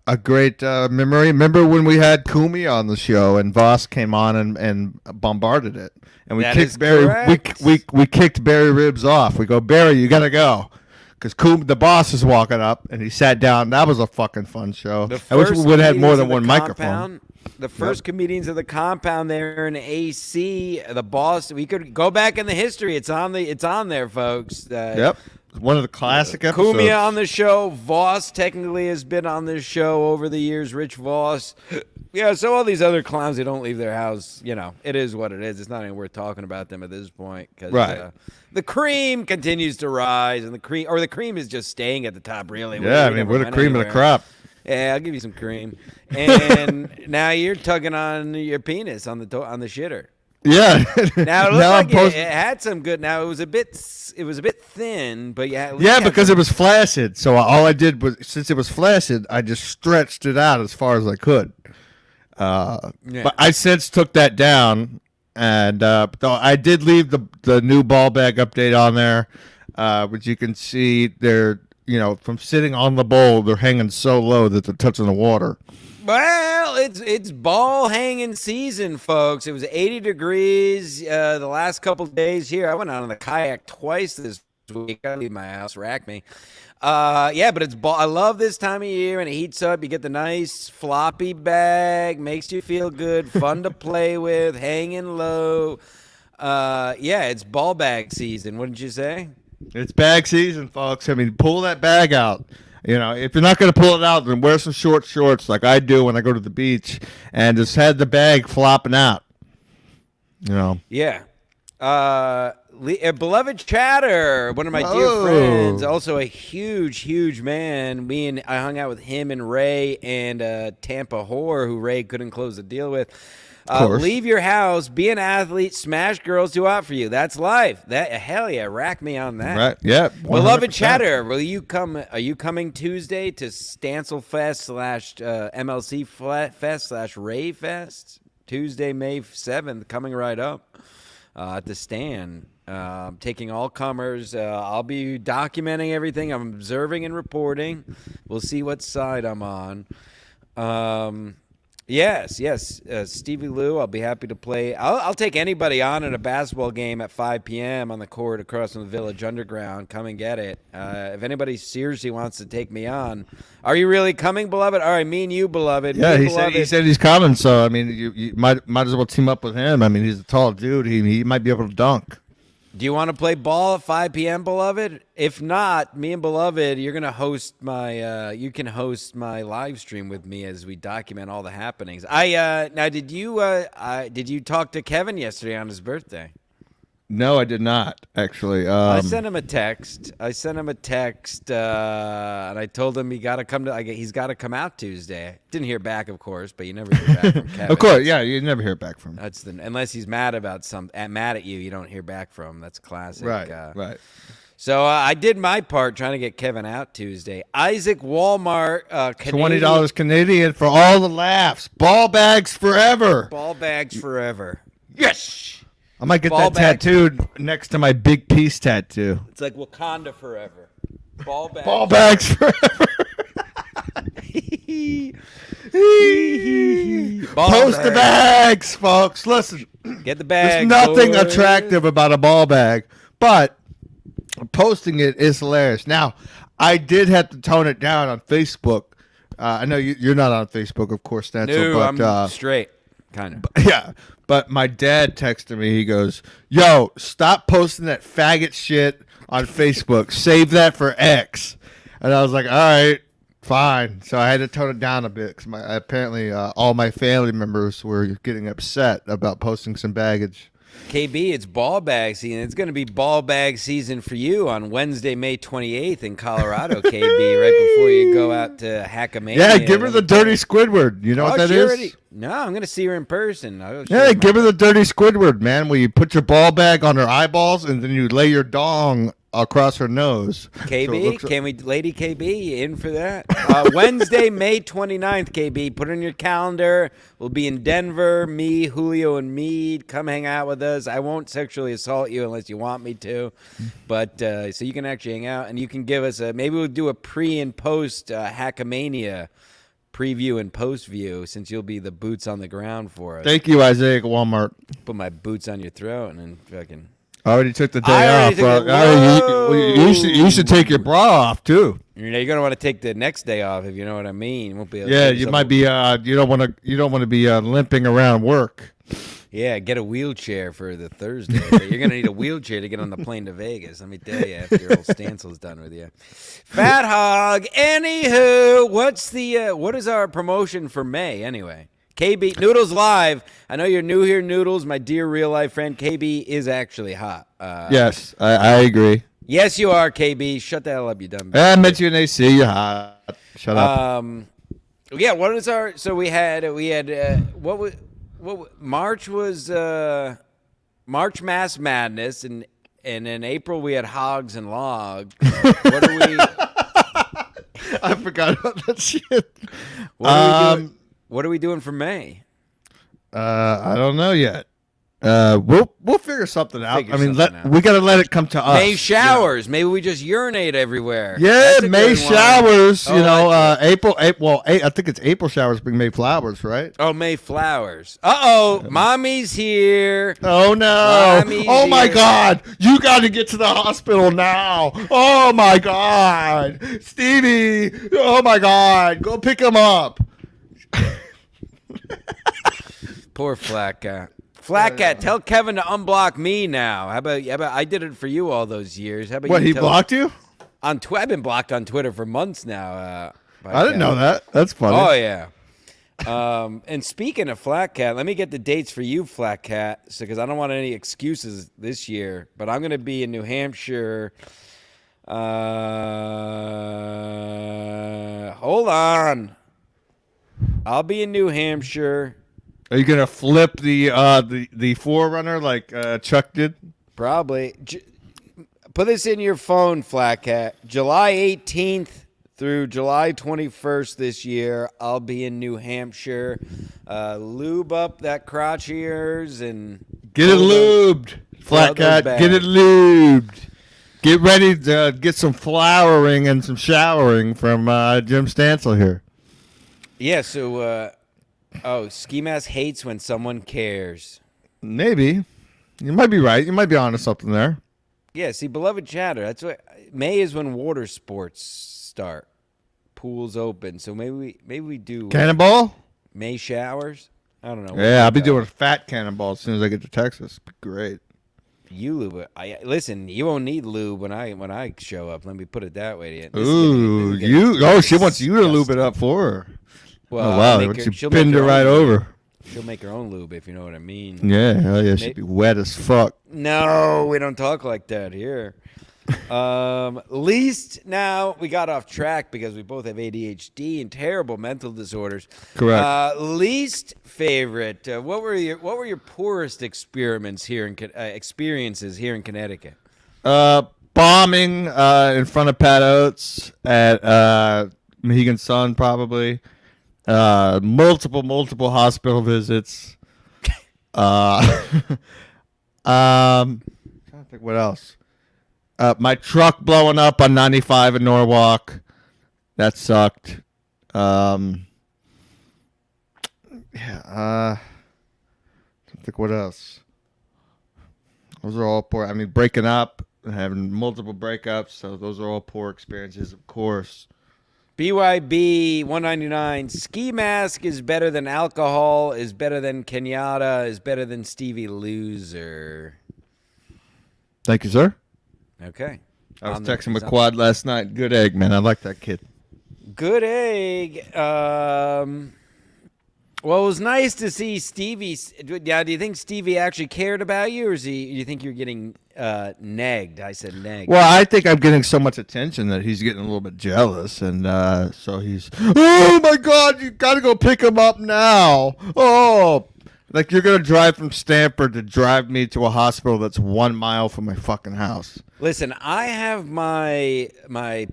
a great memory. Remember when we had Kumi on the show and Voss came on and bombarded it? And we kicked Barry. We kicked Barry Ribs off. We go, Barry, you gotta go. Because the boss is walking up, and he sat down. That was a fucking fun show. I wish we would have had more than one microphone. The first comedians of the compound there in AC, the boss. We could go back in the history. It's on there, folks. Yep, one of the classic episodes. Kumia on the show. Voss technically has been on this show over the years. Rich Voss. Yeah, so all these other clowns who don't leave their house, it is what it is. It's not even worth talking about them at this point. Right. The cream continues to rise, and the cream is just staying at the top, really. Yeah, we're the cream of the crop. Yeah, I'll give you some cream. And now you're tugging on your penis on the shitter. Yeah. Now it looked like it had some good. Now it was a bit thin, but yeah. Because it was flaccid. So all I did was, since it was flaccid, I just stretched it out as far as I could. But I since took that down, and though I did leave the new ball bag update on there, which you can see they're from sitting on the bowl, they're hanging so low that they're touching the water. Well, it's ball hanging season, folks. It was 80 degrees the last couple of days here. I went out on the kayak twice this week. I leave my house, rack me. But it's ball. I love this time of year, and it heats up. You get the nice floppy bag, makes you feel good, fun to play with, hanging low. It's ball bag season. Wouldn't you say? It's bag season, folks. Pull that bag out. If you're not going to pull it out, then wear some short shorts like I do when I go to the beach, and just have the bag flopping out. Yeah. Beloved Chatter, one of my dear friends, also a huge man. I hung out with him and Ray and Tampa Whore, who Ray couldn't close the deal with. Leave your house, be an athlete, smash girls too hot for you. That's life. Hell yeah, rack me on that. Right? Yeah. 100%. Beloved Chatter, will you come? Are you coming Tuesday to Stancil Fest / MLC Fest / Ray Fest? Tuesday, May 7th, coming right up at the stand. Taking all comers. I'll be documenting everything. I'm observing and reporting. We'll see what side I'm on. Yes. Stevie Lou, I'll be happy to play. I'll take anybody on in a basketball game at 5 p.m. on the court across from the Village Underground. Come and get it. If anybody seriously wants to take me on, are you really coming, beloved? All right, me and you, beloved. Yeah, he said he's coming. So you might as well team up with him. He's a tall dude. He might be able to dunk. Do you want to play ball at 5 p.m., beloved? If not, me and beloved, you're gonna host my. You can host my live stream with me as we document all the happenings. Now did you talk to Kevin yesterday on his birthday? No, I did not actually. I sent him a text. And I told him he's got to come out Tuesday. Didn't hear back, of course, but you never hear back from Kevin. Of course, yeah, you never hear back from him. Unless he's mad about mad at you. You don't hear back from him. That's classic. Right. So I did my part trying to get Kevin out Tuesday. Isaac Walmart, $20 Canadian for all the laughs. Ball bags forever. Ball bags forever. Yes. I might get that tattooed next to my big peace tattoo. It's like Wakanda forever. Ball bags. Ball bags forever. Post the bags, folks. Listen. Get the bag. There's nothing attractive about a ball bag, but posting it is hilarious. Now, I did have to tone it down on Facebook. I know you're not on Facebook, of course, Stancil. No, but I'm straight, kind of. Yeah, but my dad texted me. He goes, "Yo, stop posting that faggot shit on Facebook. Save that for X." And I was like, "All right, fine." So I had to tone it down a bit because apparently all my family members were getting upset about posting some baggage. KB, it's ball bag season. It's going to be ball bag season for you on Wednesday, May 28th in Colorado, KB, right before you go out to Hackamania. Yeah, give her the dirty Squidward. You know what that is? No, I'm going to see her in person. Yeah, give her the dirty Squidward, man, where you put your ball bag on her eyeballs and then you lay your dong across her nose. KB, Lady KB, you in for that? Wednesday, May 29th, KB. Put it in your calendar. We'll be in Denver, me, Julio, and Mead. Come hang out with us. I won't sexually assault you unless you want me to. But so you can actually hang out, and you can give us maybe we'll do a pre and post Hackamania preview and post view since you'll be the boots on the ground for us. Thank you, Isaiah Walmart. Put my boots on your throat and then fucking... I already took the day off. You should take your bra off too. You're going to want to take the next day off if you know what I mean. You won't be able you might be. You don't want to be limping around work. Yeah, get a wheelchair for the Thursday. You're going to need a wheelchair to get on the plane to Vegas. Let me tell you, after your old Stancel's done with you. Fat Hog. Anywho, what is our promotion for May anyway? KB Noodles Live. I know you're new here, Noodles. My dear real life friend, KB is actually hot. Yes, I agree. Yes, you are, KB. Shut the hell up, you dumb bitch. I met you in AC. You're hot. Shut up. Yeah. What is our? So we had March was March Mass Madness, and in April we had Hogs and Logs. What are we? I forgot about that shit. What are we doing for May? I don't know yet. We'll figure something out. We got to let it come to us. May showers. Maybe we just urinate everywhere. Yeah, May showers. April. I think it's April showers bring May flowers, right? Oh, May flowers. Mommy's here. Oh no! Mommy's my here. God! You got to get to the hospital now! Oh my God, Stevie! Oh my God, go pick him up. Poor Flat Cat. Flat Cat, tell Kevin to unblock me now. How about I did it for you all those years? How about what? He blocked you on Twitter? I've been blocked on Twitter for months now. I didn't know that. That's funny. Oh yeah. And speaking of Flat Cat, let me get the dates for you, Flat Cat, because I don't want any excuses this year. But I'm going to be in New Hampshire. Hold on. I'll be in New Hampshire. Are you gonna flip the Forerunner like Chuck did? Probably. Put this in your phone, Flat Cat. July 18th through July 21st this year, I'll be in New Hampshire. Lube up that crotch of yours and get it lubed, Flat Cat. Get it lubed. Get ready to get some flowering and some showering from Jim Stancil here. Yeah. So. Ski Mask hates when someone cares. Maybe. You might be right. You might be onto something there. Yeah, see, beloved chatter, that's what May is when water sports start. Pools open. So maybe we do Cannonball? May showers? I don't know. Yeah, I'll be doing a fat cannonball as soon as I get to Texas. Great. You lube. Listen, you won't need lube when I show up. Let me put it that way to you. Ooh, she wants you to lube it up for her. Well, oh, wow, she pinned her right over. She'll make her own lube, if you know what I mean. Yeah, hell yeah, she'd be wet as fuck. No, we don't talk like that here. Least now we got off track because we both have ADHD and terrible mental disorders. Correct. Least favorite. What were your poorest experiences here in Connecticut? Bombing in front of Pat Oates at Mohegan Sun, probably. Multiple hospital visits. Trying to think what else. My truck blowing up on 95 in Norwalk. That sucked. Yeah. I think what else. Those are all poor. I mean, breaking up, having multiple breakups. So those are all poor experiences, of course. BYB 199. Ski mask is better than alcohol. Is better than Kenyatta. Is better than Stevie Loser. Thank you, sir. Okay. I was texting with Quad last night. Good egg, man. I like that kid. Good egg. Well, it was nice to see Stevie. Yeah, do you think Stevie actually cared about you, or do you think you're getting negged? I said negged. Well, I think I'm getting so much attention that he's getting a little bit jealous, and so he's, oh my God, you got to go pick him up now. Oh, like you're gonna drive from Stamford to drive me to a hospital that's 1 mile from my fucking house. Listen, I have my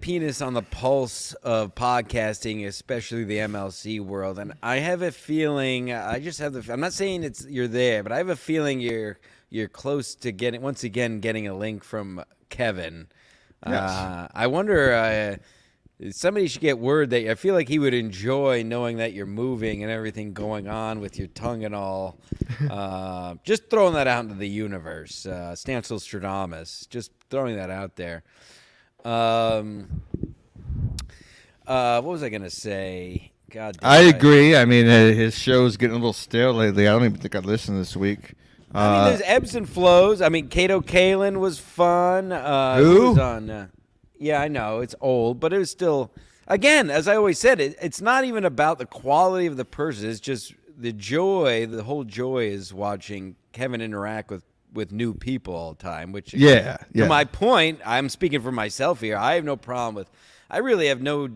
penis on the pulse of podcasting, especially the MLC world, and I have a feeling. I'm not saying you're there, but I have a feeling you're close to getting a link from Kevin. Yes. I wonder. Somebody should get word that I feel like he would enjoy knowing that you're moving and everything going on with your tongue and all. Just throwing that out into the universe. Stancil Stradamus. Just throwing that out there. What was I going to say? God damn, I agree. I mean, his show's getting a little stale lately. I don't even think I listened this week. I mean, there's ebbs and flows. I mean, Kato Kalin was fun. Who? Was on? Yeah, I know it's old, but it was still. Again, as I always said, it's not even about the quality of the person. It's just the joy. The whole joy is watching Kevin interact with new people all the time. Which, yeah. To my point, I'm speaking for myself here. I have no problem with. I really have no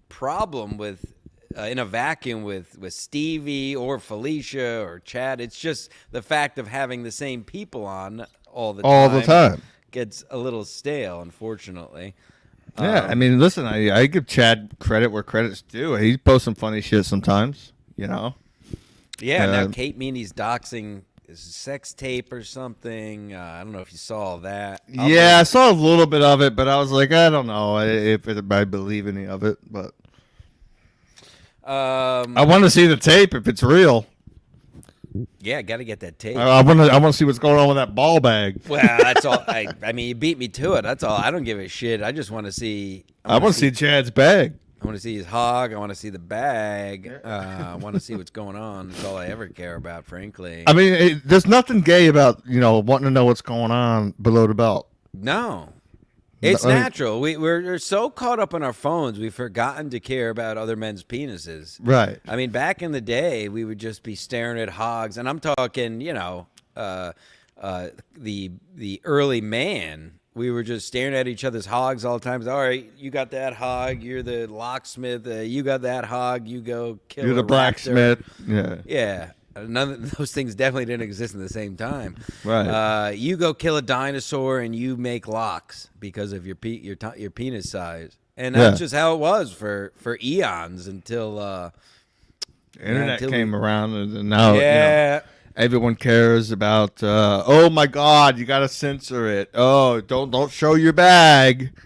problem with. In a vacuum with Stevie or Felicia or Chad. It's just the fact of having the same people on all the time gets a little stale, unfortunately. Yeah, I mean, listen, I give Chad credit where credit's due. He posts some funny shit sometimes, you know? Yeah, now Kate Meany's doxing his sex tape or something. I don't know if you saw that. I saw a little bit of it, but I was like, I don't know if I believe any of it, but... I want to see the tape if it's real. Yeah, got to get that tape. I want to see what's going on with that ball bag. Well, that's all. I mean, you beat me to it. That's all. I don't give a shit. I just want to see. I want to see Chad's bag. I want to see his hog. I want to see the bag. I want to see what's going on. That's all I ever care about, frankly. I mean, there's nothing gay about wanting to know what's going on below the belt. No. It's natural. We're so caught up on our phones, we've forgotten to care about other men's penises. Right. I mean, back in the day, we would just be staring at hogs, and I'm talking, the early man. We were just staring at each other's hogs all the time. All right, you got that hog. You're the locksmith. You got that hog. You go kill. You're the blacksmith. Yeah. Yeah. None of those things definitely didn't exist at the same time. Right. You go kill a dinosaur and you make locks because of your penis size, and that's just how it was for eons until internet came around, and now everyone cares about. Oh my God, you got to censor it. Oh, don't show your bag.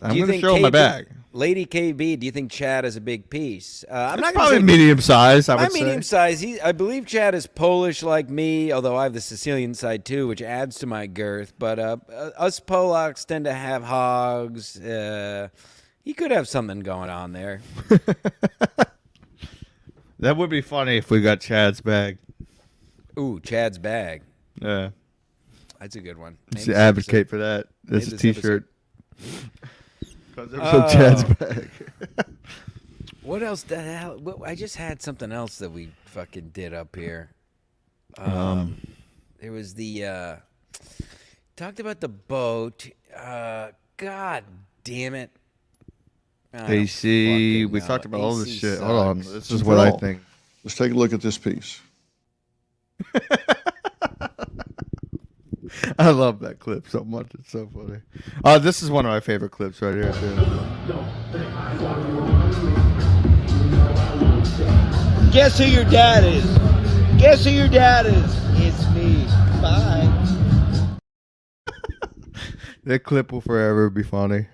I'm going to show my bag. Lady KB, do you think Chad is a big piece? I'm not probably medium size. I'm medium size. I believe Chad is Polish like me, although I have the Sicilian side too, which adds to my girth. But us Polacks tend to have hogs. He could have something going on there. That would be funny if we got Chad's bag. Ooh, Chad's bag. Yeah, that's a good one. Let's advocate for that. That's a T-shirt. Chad's bag. What else the hell? I just had something else that we fucking did up here. There was the talked about the boat. God damn it. AC. We talked about all this AC shit. sucks. Hold on. This is what I think. Let's take a look at this piece. I love that clip so much. It's so funny. This is one of my favorite clips right here, too. Guess who your dad is? Guess who your dad is? It's me. Bye. That clip will forever be funny.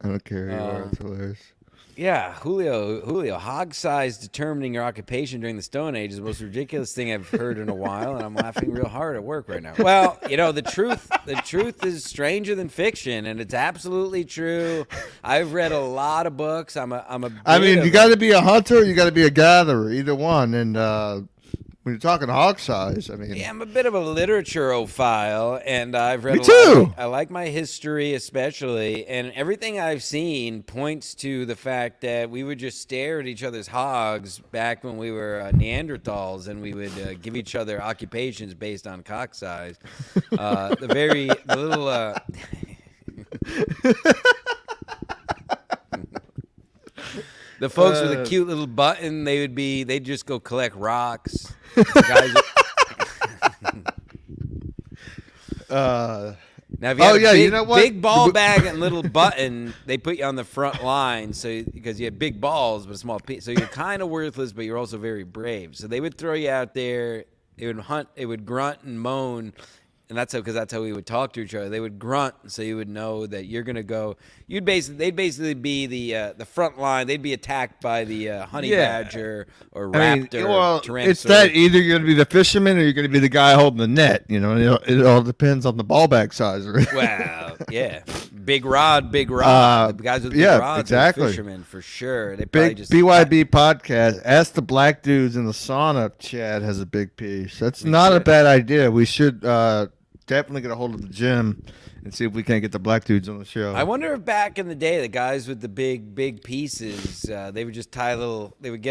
I don't care who you are. It's hilarious. Yeah, Julio, hog size determining your occupation during the Stone Age is the most ridiculous thing I've heard in a while, and I'm laughing real hard at work right now. Well, the truth is stranger than fiction, and it's absolutely true. I've read a lot of books. You got to be a hunter, or you got to be a gatherer, either one. And when you're talking hog size, yeah, I'm a bit of a literatureophile, and I've read Me too. I like my history especially, and everything I've seen points to the fact that we would just stare at each other's hogs back when we were Neanderthals, and we would give each other occupations based on cock size. The little. The folks with a cute little button, they'd just go collect rocks. The guys. Now, if you had big ball bag and little button, they put you on the front line, because you had big balls but a small piece. So you're kind of worthless, but you're also very brave. So they would throw you out there. They would hunt. They would grunt and moan. And that's how we would talk to each other. They would grunt, so you would know that you're gonna go. They'd basically be the front line. They'd be attacked by the honey badger or raptor. Tyrannosaurus. It's that either you're gonna be the fisherman or you're gonna be the guy holding the net. It all depends on the ball bag size. Well, yeah, big rod. The guys with big rods exactly. are fishermen for sure. They big BYB podcast. Ask the black dudes in the sauna. Chad has a big piece. That's not a bad idea. We should. Definitely get a hold of the gym and see if we can't get the black dudes on the show. I wonder if back in the day, the guys with the big pieces, they would just tie they would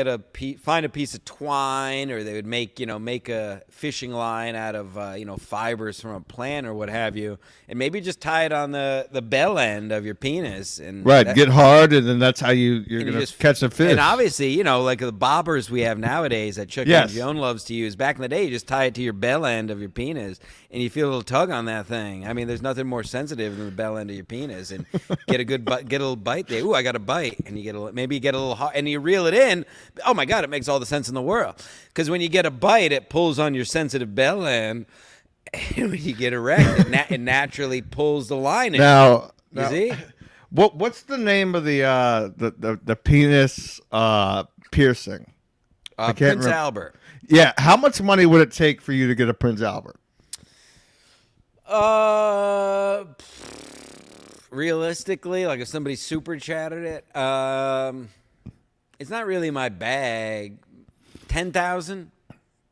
find a piece of twine, or they would make a fishing line out of, fibers from a plant or what have you, and maybe just tie it on the bell end of your penis. And get hard, and then that's how you're going to catch a fish. And obviously, like the bobbers we have nowadays that Chuck and Joan loves to use, back in the day, you just tie it to your bell end of your penis, and you feel a little tug on that thing. I mean, there's nothing more sensitive than the bell end of your penis, and get a little bite there. Ooh, I got a bite, and you get a little hard, and you reel it in. Oh my God, it makes all the sense in the world, because when you get a bite, it pulls on your sensitive bell end, and when you get erect, it naturally pulls the line in. Now, you see? What's the name of the penis piercing? Prince Albert. Yeah, how much money would it take for you to get a Prince Albert? Realistically, like if somebody super chatted it, it's not really my bag. 10,000.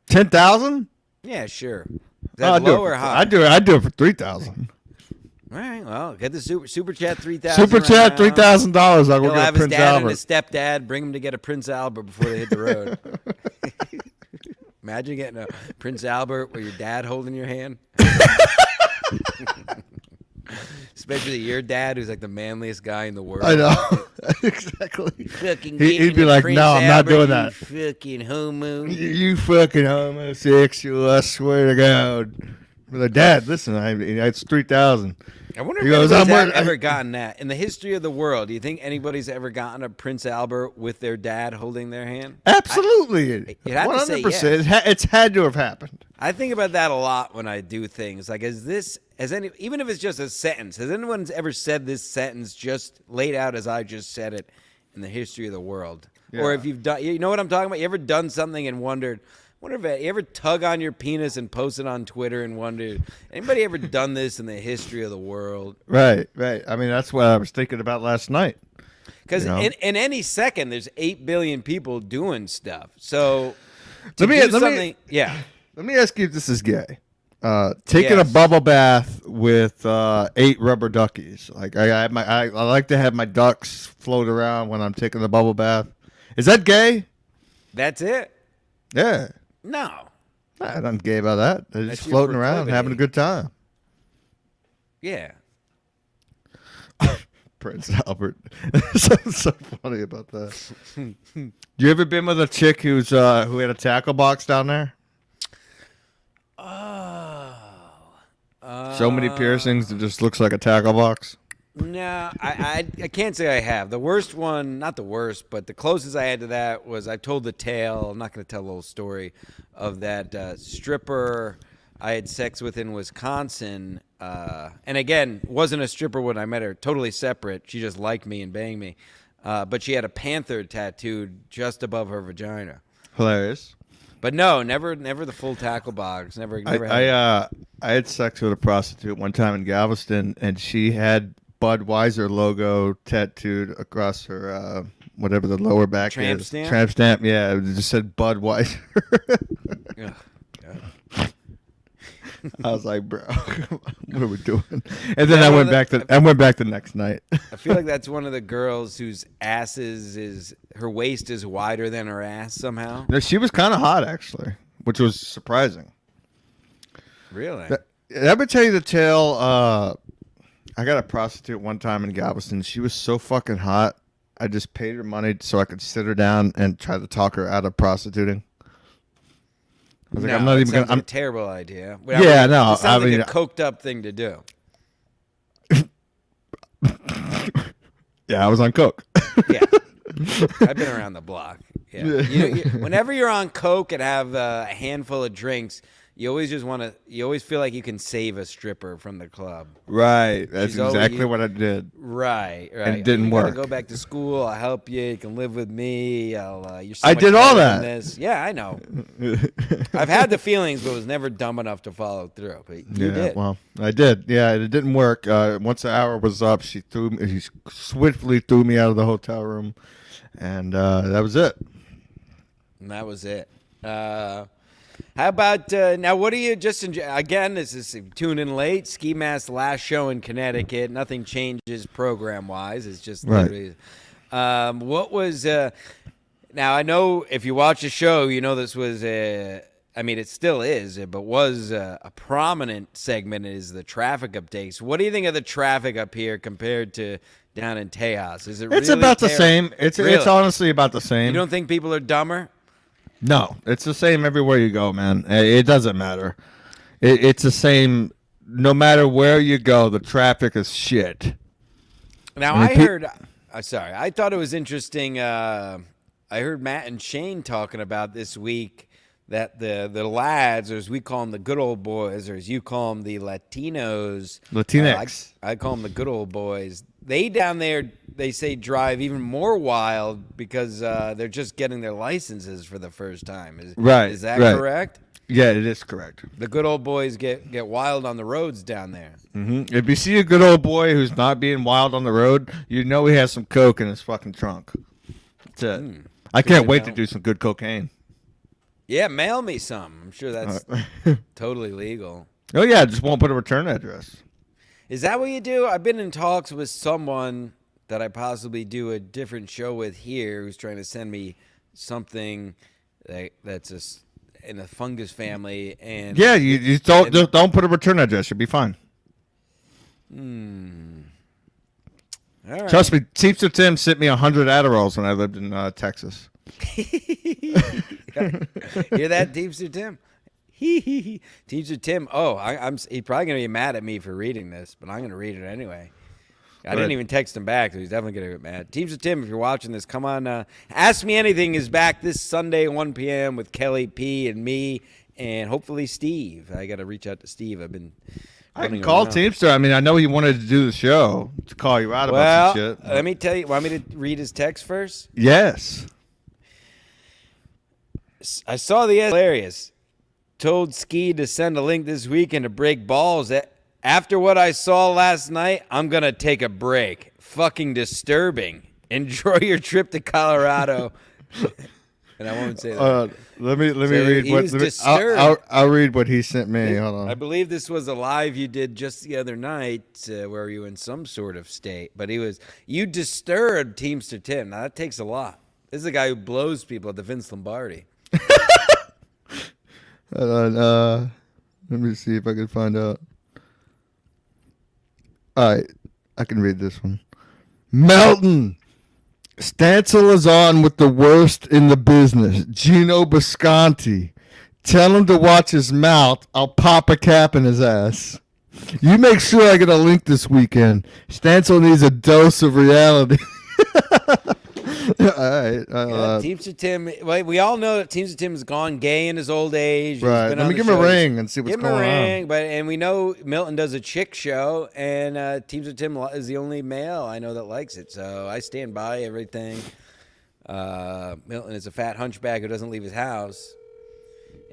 10,000? Yeah, sure. Is that low or high? I'd do it for 3,000. All right, well, get the super chat 3,000. Super chat $3,000. I'll go He'll get have a Prince his dad Albert. and his stepdad bring him to get a Prince Albert before they hit the road. Imagine getting a Prince Albert with your dad holding your hand. Especially your dad, who's like the manliest guy in the world. I know. Exactly. He'd be like, no, I'm not doing that. You fucking homo. You fucking homosexual, I swear to God. But like, Dad, listen, it's 3,000. I wonder if anybody's ever gotten that. In the history of the world, do you think anybody's ever gotten a Prince Albert with their dad holding their hand? Absolutely. You'd have to say 100%. yes. It's had to have happened. I think about that a lot when I do things. Like, even if it's just a sentence, has anyone ever said this sentence just laid out as I just said it in the history of the world? Yeah. Or if you've done, you know what I'm talking about? You ever done something and wondered, if you ever tug on your penis and post it on Twitter and wondered, anybody ever done this in the history of the world? Right. I mean, that's what I was thinking about last night. Because in any second, there's 8 billion people doing stuff. So let me ask you if this is gay. Taking a bubble bath with 8 rubber duckies. Like I like to have my ducks float around when I'm taking the bubble bath. Is that gay? That's it. Yeah. No. I'm not gay about that. They're just That's your floating around, proclivity. having a good time. Yeah. Prince Albert. Something so funny about that. You ever been with a chick who had a tackle box down there? So many piercings, it just looks like a tackle box. No, I can't say I have. The worst one, not the worst, but the closest I had to that was I told the tale. I'm not going to tell the whole story of that stripper I had sex with in Wisconsin. And again, wasn't a stripper when I met her. Totally separate. She just liked me and banged me. But she had a panther tattooed just above her vagina. Hilarious. But no, never the full tackle box. Never had. I had sex with a prostitute one time in Galveston, and she had Budweiser logo tattooed across her whatever the lower back Tramp is. stamp? Tramp stamp, yeah. It just said Budweiser. Ugh, God. I was like, bro, what are we doing? And then I went back the next night. I feel like that's one of the girls whose her waist is wider than her ass somehow. No, she was kind of hot actually, which was surprising. Really? Let me tell you the tale. I got a prostitute one time in Galveston. She was so fucking hot. I just paid her money so I could sit her down and try to talk her out of prostituting. I was like, I'm not even gonna. I'm a terrible idea. Yeah, no, It sounds like a coked up thing to do. Yeah, I was on coke. Yeah, I've been around the block. Yeah, whenever you're on coke and have a handful of drinks, you always feel like you can save a stripper from the club. Right, that's She's exactly what I did. Right. And it didn't work. Go back to school. I'll help you. You can live with me. You're so I much did all better than that. This. Yeah, I know. I've had the feelings, but was never dumb enough to follow through. But you did. Well, I did. Yeah, it didn't work. Once the hour was up, she swiftly threw me out of the hotel room, and that was it. And that was it. How about now? What do you just enjoy? Again, this is tune in late. Ski Mask's last show in Connecticut. Nothing changes program wise. It's just literally. What was? Now I know if you watch the show, you know this was I mean, it still is, but was a prominent segment is the traffic updates. What do you think of the traffic up here compared to down in Tejas? Is it? It's really about the same. It's honestly about the same. You don't think people are dumber? No, it's the same everywhere you go, man. It doesn't matter. It's the same no matter where you go. The traffic is shit. Now I heard. Sorry, I thought it was interesting. I heard Matt and Shane talking about this week that the lads, or as we call them, the good old boys, or as you call them, the Latinos, Latinx. I call them the good old boys. They down there, they say, drive even more wild because they're just getting their licenses for the first time. Is that correct? Yeah, it is correct. The good old boys get wild on the roads down there. Mm-hmm. If you see a good old boy who's not being wild on the road, you know he has some coke in his fucking trunk. That's it. I can't wait to do some good cocaine. Yeah, mail me some. I'm sure that's totally legal. Oh, yeah, just won't put a return address. Is that what you do? I've been in talks with someone that I possibly do a different show with here who's trying to send me something that's in the fungus family. And yeah, you don't put a return address. You'll be fine. All right. Trust me, Teamster Tim sent me 100 Adderalls when I lived in Texas. Hear that, Teamster Tim? Teamster Tim. Oh, he's probably gonna be mad at me for reading this, but I'm gonna read it anyway. I didn't even text him back, so he's definitely gonna get mad. Teamster Tim, if you're watching this, come on. Ask Me Anything is back this Sunday, 1 p.m. with Kelly P and me, and hopefully Steve. I gotta reach out to Steve. I can call Teamster. I mean, I know he wanted to do the show to call you out about some shit. Let me tell you. Want me to read his text first? Yes. I saw the hilarious. Told Ski to send a link this weekend to break balls. After what I saw last night, I'm going to take a break. Fucking disturbing. Enjoy your trip to Colorado. And I won't say that. Let me read what I'll read what he sent me. Hold on. I believe this was a live you did just the other night where you were in some sort of state. But you disturbed Teamster Tim. Now, that takes a lot. This is the guy who blows people at the Vince Lombardi. Let me see if I can find out. All right, I can read this one. Melton. Stancil is on with the worst in the business. Gino Bisconti. Tell him to watch his mouth. I'll pop a cap in his ass. You make sure I get a link this weekend. Stancil needs a dose of reality. All right. Teamster Tim. Well, we all know that Teamster Tim's gone gay in his old age. Right. Let me give him a ring and see what's going on. And we know Milton does a chick show, and Teamster Tim is the only male I know that likes it. So I stand by everything. Milton is a fat hunchback who doesn't leave his house.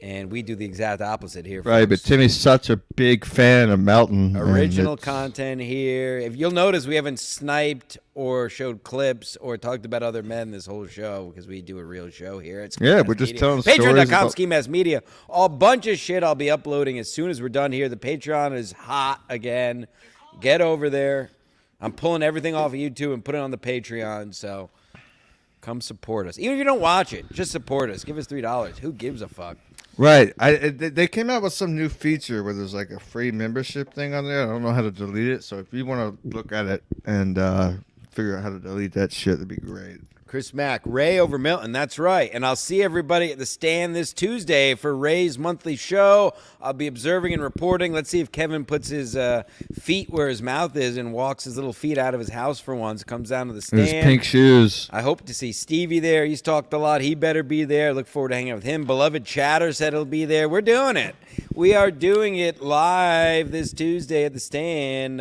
And we do the exact opposite here. Right, folks. but Timmy's such a big fan of Melton. Original content here. If you'll notice, we haven't sniped or showed clips or talked about other men this whole show because we do a real show here. It's we're just telling stories. Patreon.com, Ski Mask Media. A bunch of shit I'll be uploading as soon as we're done here. The Patreon is hot again. Get over there. I'm pulling everything off of YouTube and putting it on the Patreon, so come support us. Even if you don't watch it, just support us. Give us $3. Who gives a fuck? Right. They came out with some new feature where there's like a free membership thing on there. I don't know how to delete it. So if you want to look at it and figure out how to delete that shit, that'd be great. Chris Mack, Ray over Milton. That's right. And I'll see everybody at the stand this Tuesday for Ray's monthly show. I'll be observing and reporting. Let's see if Kevin puts his feet where his mouth is and walks his little feet out of his house for once. Comes down to the stand. His pink shoes. I hope to see Stevie there. He's talked a lot. He better be there. Look forward to hanging out with him. Beloved Chatter said he'll be there. We're doing it. We are doing it live this Tuesday at the stand.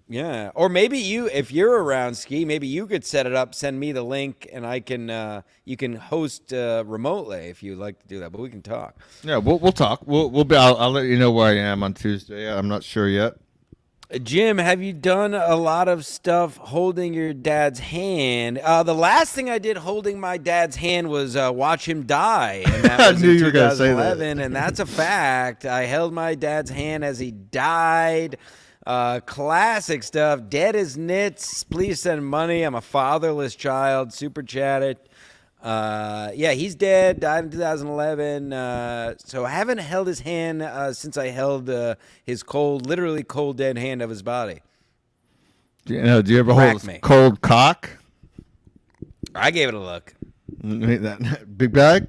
Yeah, or maybe if you're around, Ski, maybe you could set it up, send me the link, and I can you can host remotely if you'd like to do that. But we can talk. Yeah, we'll talk. We'll be. I'll let you know where I am on Tuesday. I'm not sure yet. Jim, have you done a lot of stuff holding your dad's hand? The last thing I did holding my dad's hand was watch him die. And that was I knew in you were going to say that. And that's a fact. I held my dad's hand as he died. Classic stuff. Dead as nits. Please send money. I'm a fatherless child. Super chatted. Yeah, he's dead. Died in 2011. So I haven't held his hand since I held his literally cold, dead hand of his body. Do you ever hold me. a cold cock? I gave it a look. That big bag?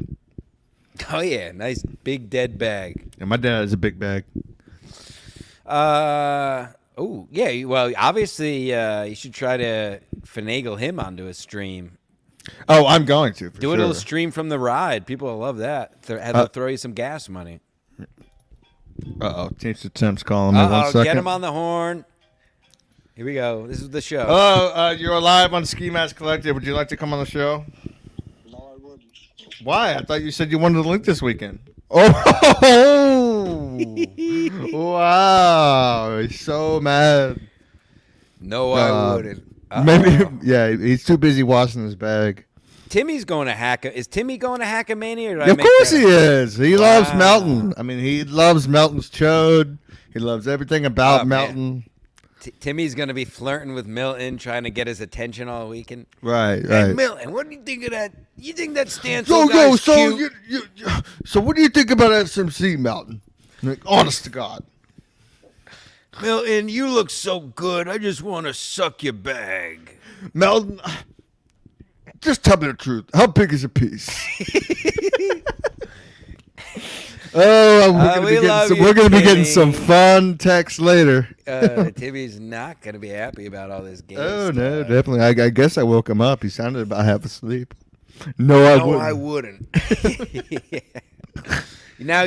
Oh, yeah. Nice big dead bag. Yeah, my dad has a big bag. Oh, yeah. Well, obviously, you should try to finagle him onto a stream. Oh, I'm going to. Do a little stream from the ride. People will love that. Have to throw you some gas money. Teamster Tim's calling me. 1 second. Get him on the horn. Here we go. This is the show. Oh, you're live on Ski Mask Collective. Would you like to come on the show? No, I wouldn't. Why? I thought you said you wanted the link this weekend. Oh! Wow! He's so mad. No, I wouldn't. Maybe, yeah. He's too busy washing his bag. Timmy's going to hack. Is Timmy going to Hackamania? Or did I Of make course that he up? is. He loves Melton. I mean, he loves Melton's chode. He loves everything about Melton. Timmy's going to be flirting with Milton, trying to get his attention all weekend. Right. Hey, Milton, what do you think of that? You think that stance So cute? So what do you think about SMC, Melton? Like, honest to God. Milton, you look so good. I just want to suck your bag. Melton, just tell me the truth. How big is a piece? We're going to be getting some fun texts later. Timmy's not going to be happy about all this game. Oh, no, definitely. I guess I woke him up. He sounded about half asleep. No, I wouldn't. Now,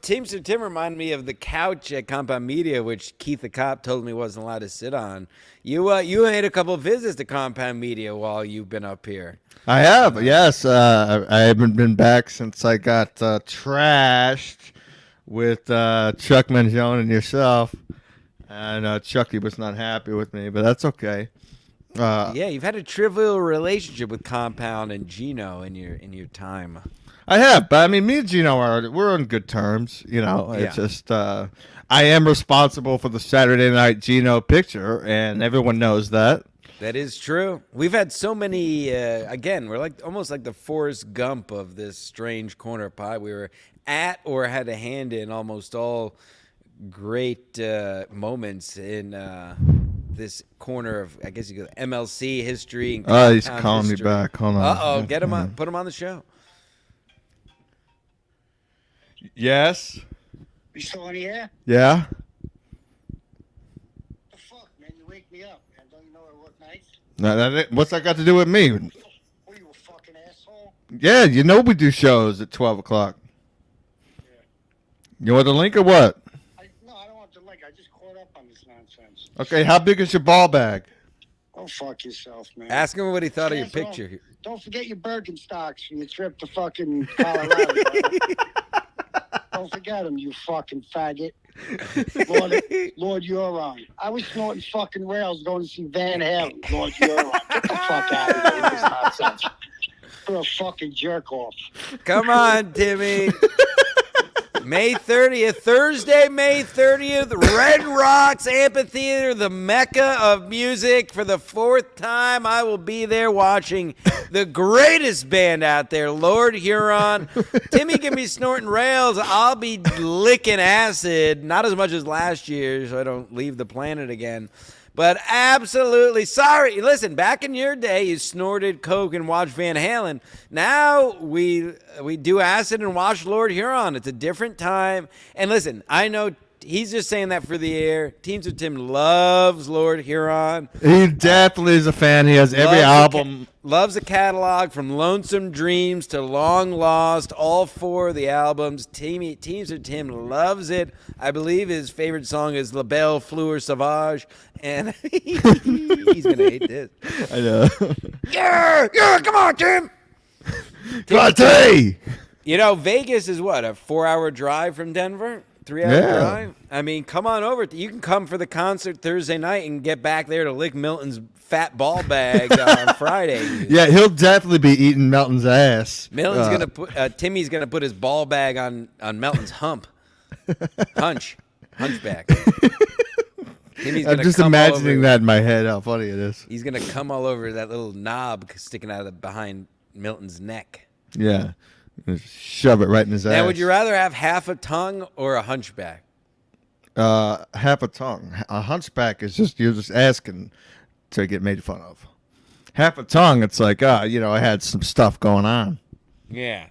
Teamster Tim reminded me of the couch at Compound Media, which Keith the Cop told me wasn't allowed to sit on. You made a couple of visits to Compound Media while you've been up here. I have, yes. I haven't been back since I got trashed with Chuck Mangione and yourself. And Chucky was not happy with me, but that's okay. Yeah, you've had a trivial relationship with Compound and Gino in your time. I have, but I mean, me and Gino we're on good terms. You know, it's just I am responsible for the Saturday Night Gino picture, and everyone knows that. That is true. We've had so many. Again, we're like almost like the Forrest Gump of this strange corner pie. We were at or had a hand in almost all great moments in this corner of, I guess you go MLC history. And Oh, he's compound calling me history. back. Hold on. Uh-oh, get him on. Put him on the show. Yes. You still on the air? Yeah. The fuck, man? You wake me up. And don't you know I work nights? No, what's that got to do with me? What are you, a fucking asshole? Yeah, you know we do shows at 12 o'clock. You want the link or what? No, I don't want the link. I just caught up on this nonsense. Okay, how big is your ball bag? Go fuck yourself, man. Ask him what he thought of your Asshole. picture. Don't forget your Birkenstocks for your trip to fucking Colorado. Don't forget them, you fucking faggot. Lord Huron. I was snorting fucking rails going to see Van Halen. Lord Huron. Get the fuck out of here with this nonsense. You're a fucking jerk off. Come on, Timmy. May 30th, Thursday, May 30th, Red Rocks Amphitheater, the mecca of music. For the 4th time, I will be there watching the greatest band out there, Lord Huron. Timmy can be snorting rails. I'll be licking acid, not as much as last year, so I don't leave the planet again. But absolutely sorry. Listen, back in your day, you snorted coke and watched Van Halen. Now we do acid and watch Lord Huron. It's a different time. And listen, I know he's just saying that for the air. Teamster Tim loves Lord Huron. He definitely is a fan. He has every album. Loves the catalog from Lonesome Dreams to Long Lost, all 4 of the albums. Teamster Tim loves it. I believe his favorite song is La Belle Fleur Sauvage, and he's going to hate this. I know. Yeah, come on, Tim. Grate! You know, Vegas is what, a 4-hour drive from Denver? 3-hour drive? I mean, come on over. You can come for the concert Thursday night and get back there to lick Milton's fat ball bag on Friday. Yeah, he'll definitely be eating Melton's ass. Milton's gonna put Timmy's gonna put his ball bag on Melton's hunchback. Timmy's I'm gonna just come imagining that in my head, how funny it is. He's gonna come all over that little knob sticking out of behind Milton's neck. Yeah. Shove it right in his ass. Now, would you rather have half a tongue or a hunchback? Half a tongue. A hunchback is just, you're just asking to get made fun of. Half a tongue, it's like, I had some stuff going on. Yeah.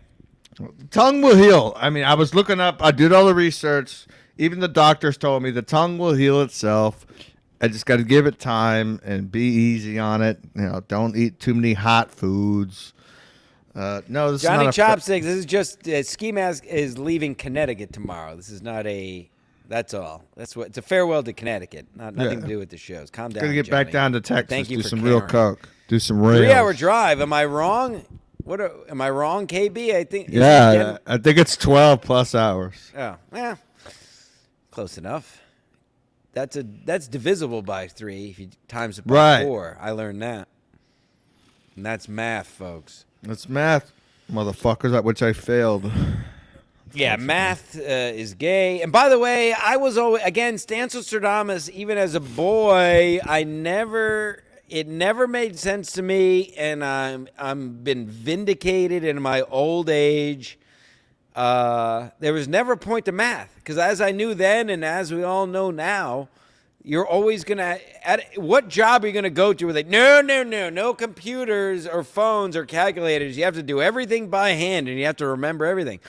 Tongue will heal. I mean, I was looking up, I did all the research. Even the doctors told me the tongue will heal itself. I just got to give it time and be easy on it. Don't eat too many hot foods. No, this Johnny is not Chopsticks. This is just Ski Mask is leaving Connecticut tomorrow. This is not a. That's all. That's what. It's a farewell to Connecticut. Nothing to do with the shows. Calm down. Gonna get back Johnny. down to Texas. Thank you do for some real caring. coke. Do some rails. 3-hour drive. Am I wrong? Am I wrong, KB? I think. Yeah, I think it's 12 plus hours. Oh, yeah. Close enough. That's divisible by 3 if you times it by Right. 4. I learned that. And that's math, folks. That's math, motherfuckers, at which I failed. Yeah, math is gay. And by the way, I was always, again, Stancelstradamus, even as a boy, it never made sense to me, and I'm been vindicated in my old age. There was never a point to math, because as I knew then and as we all know now, you're always going to, what job are you going to go to where no computers or phones or calculators. You have to do everything by hand, and you have to remember everything.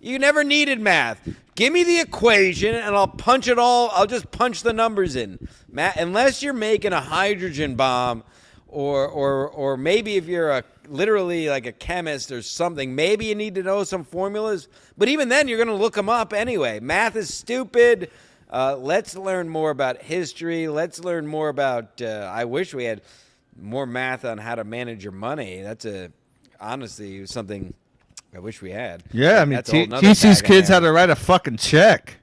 You never needed math. Give me the equation, and I'll punch it all. I'll just punch the numbers in. Unless you're making a hydrogen bomb, or maybe if you're literally like a chemist or something, maybe you need to know some formulas. But even then, you're going to look them up anyway. Math is stupid. Let's learn more about history. Let's learn more about. I wish we had more math on how to manage your money. That's honestly something I wish we had. Yeah, I mean, That's a whole nother teach these bag of kids how hammers. to write a fucking check.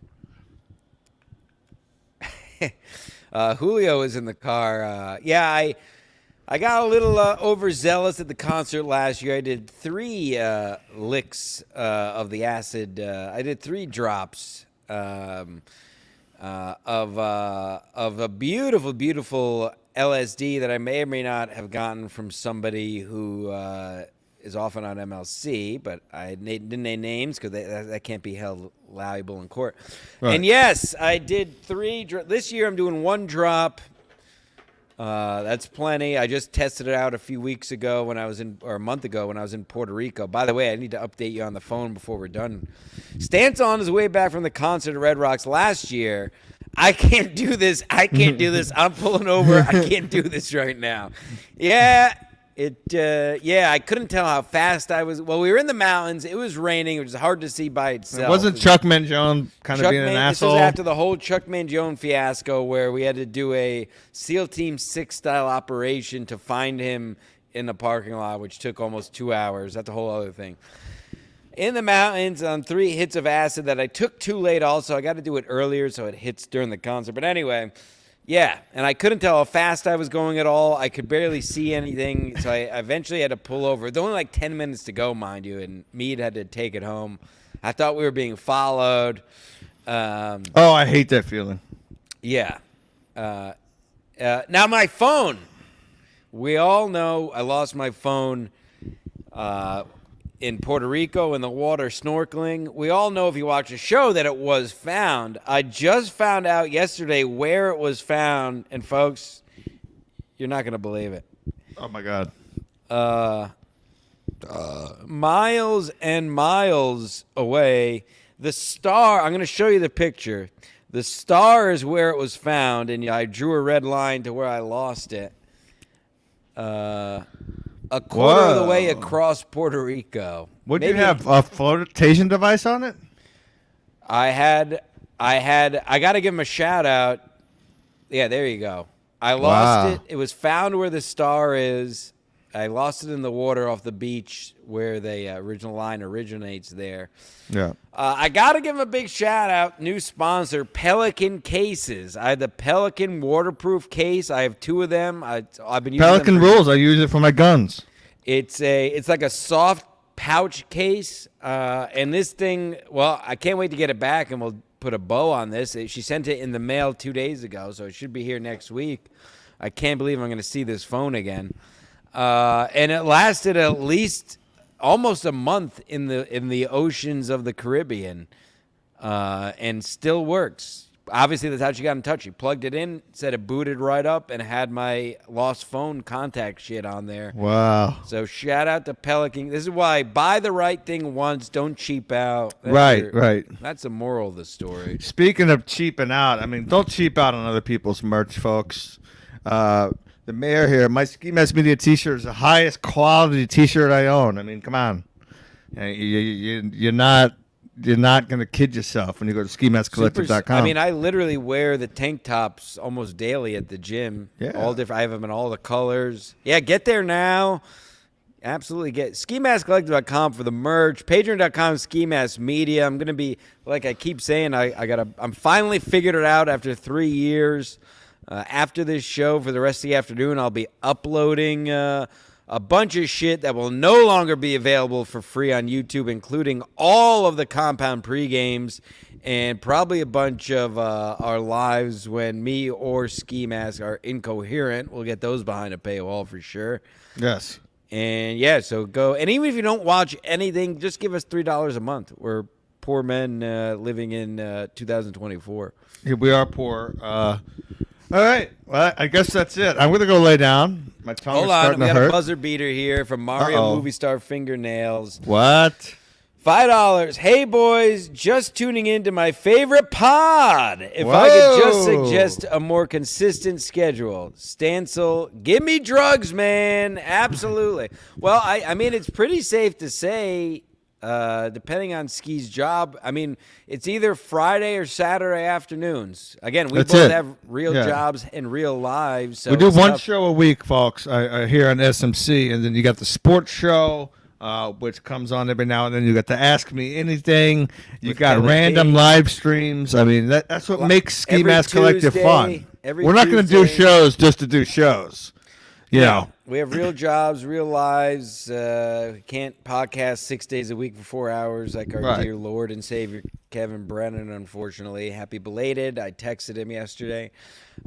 Julio is in the car. I got a little overzealous at the concert last year. I did 3 licks of the acid. I did 3 drops of a beautiful, beautiful LSD that I may or may not have gotten from somebody who is often on MLC, but I didn't name names because that can't be held liable in court. Right. And yes, I did 3. This year I'm doing 1 drop. That's plenty. I just tested it out a few weeks ago or a month ago when I was in Puerto Rico. By the way, I need to update you on the phone before we're done. Stance on his way back from the concert at Red Rocks last year. I can't do this. I'm pulling over. I can't do this right now. Yeah. I couldn't tell how fast I was. Well, we were in the mountains. It was raining. It was hard to see by itself. Wasn't Chuck Mangione kind of being an asshole? This was after the whole Chuck Mangione fiasco where we had to do a SEAL Team 6 style operation to find him in the parking lot, which took almost 2 hours. That's a whole other thing. In the mountains on 3 hits of acid that I took too late also. I got to do it earlier so it hits during the concert. But anyway... Yeah, and I couldn't tell how fast I was going at all. I could barely see anything, so I eventually had to pull over. There were only like 10 minutes to go, mind you, and Meade had to take it home. I thought we were being followed. I hate that feeling. Yeah. Now my phone. We all know I lost my phone in Puerto Rico in the water snorkeling. We all know if you watch the show that it was found. I just found out yesterday where it was found, and folks, you're not going to believe it. Oh my God. Miles and miles away. The Star, I'm going to show you the picture. The Star is where it was found, and I drew a red line to where I lost it. A quarter of the way across Puerto Rico. Would you have a flotation device on it? I got to give him a shout out. Yeah, there you go. I lost it. It was found where the Star is. I lost it in the water off the beach where the original line originates there. Yeah. I got to give him a big shout out. New sponsor, Pelican Cases. I had the Pelican waterproof case. I have 2 of them. I've been using Pelican them rules. I use it for my guns. It's like a soft pouch case. And this thing, well, I can't wait to get it back, and we'll put a bow on this. She sent it in the mail 2 days ago, so it should be here next week. I can't believe I'm going to see this phone again. And it lasted at least almost a month in the oceans of the Caribbean, and still works. Obviously, that's how she got in touch. She plugged it in, said it booted right up, and had my lost phone contact shit on there. Wow. So shout out to Pelican. This is why buy the right thing once. Don't cheap out. Right. That's the moral of the story. Speaking of cheaping out, I mean, don't cheap out on other people's merch, folks. The mayor here, my Ski Mask Media T-shirt is the highest quality T-shirt I own. I mean, come on, you're not going to kid yourself when you go to skimaskcollective.com. I mean, I literally wear the tank tops almost daily at the gym. Yeah. All different. I have them in all the colors. Yeah, get there now. Absolutely get skimaskcollective.com for the merch. Patreon.com Ski Mask Media. I'm gonna be, like I keep saying, I'm finally figured it out after 3 years. After this show, for the rest of the afternoon, I'll be uploading a bunch of shit that will no longer be available for free on YouTube, including all of the Compound pre-games and probably a bunch of our lives when me or Ski Mask are incoherent. We'll get those behind a paywall for sure. Yes. And yeah, so go. And even if you don't watch anything, just give us $3 a month. We're poor men living in 2024. Yeah, we are poor. All right. Well, I guess that's it. I'm going to go lay down. My tongue is starting we to got hurt. a buzzer beater here from Mario Movie Star Fingernails. What? $5. Hey, boys, just tuning in to my favorite pod. If I could just suggest a more consistent schedule. Stancil, give me drugs, man. Absolutely. Well, I mean, it's pretty safe to say, depending on Ski's job, I mean, it's either Friday or Saturday afternoons. Again, we both have real jobs and real lives. So we do one show a week, folks, here on SMC, and then you got the sports show, which comes on every now and then. You got the Ask Me Anything. You got random live streams. I mean, that's what makes Ski Mask Collective fun. We're not going to do shows just to do shows. You know. We have real jobs, real lives. Can't podcast 6 days a week for 4 hours like our Right. dear Lord and Savior Kevin Brennan, unfortunately. Happy belated. I texted him yesterday.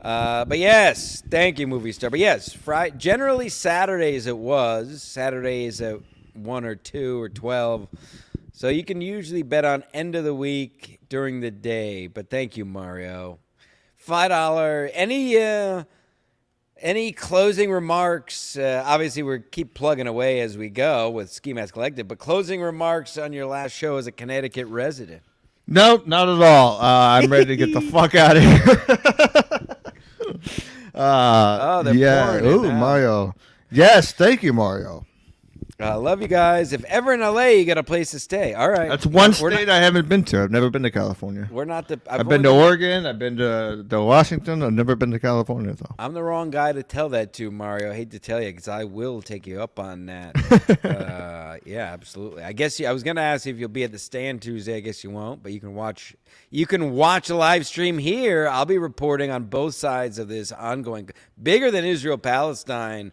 But yes, thank you, movie star. But yes, generally Saturdays it was. Saturdays at 1 or 2 or 12. So you can usually bet on end of the week during the day. But thank you, Mario. $5. Any closing remarks? Obviously, we keep plugging away as we go with Ski Mask Collective, but closing remarks on your last show as a Connecticut resident. Nope, not at all. I'm ready to get the fuck out of here. They're pouring it Ooh, now. Mario. Yes, thank you, Mario. Love you guys. If ever in LA, you got a place to stay. All right. That's one We're state not- I haven't been to. I've never been to California. We're not the. I've been to Oregon. I've been to Washington. I've never been to California, though. I'm the wrong guy to tell that to, Mario. I hate to tell you because I will take you up on that. Yeah, absolutely. I guess I was gonna ask if you'll be at the stand Tuesday. I guess you won't, but you can watch. You can watch a live stream here. I'll be reporting on both sides of this ongoing, bigger than Israel Palestine,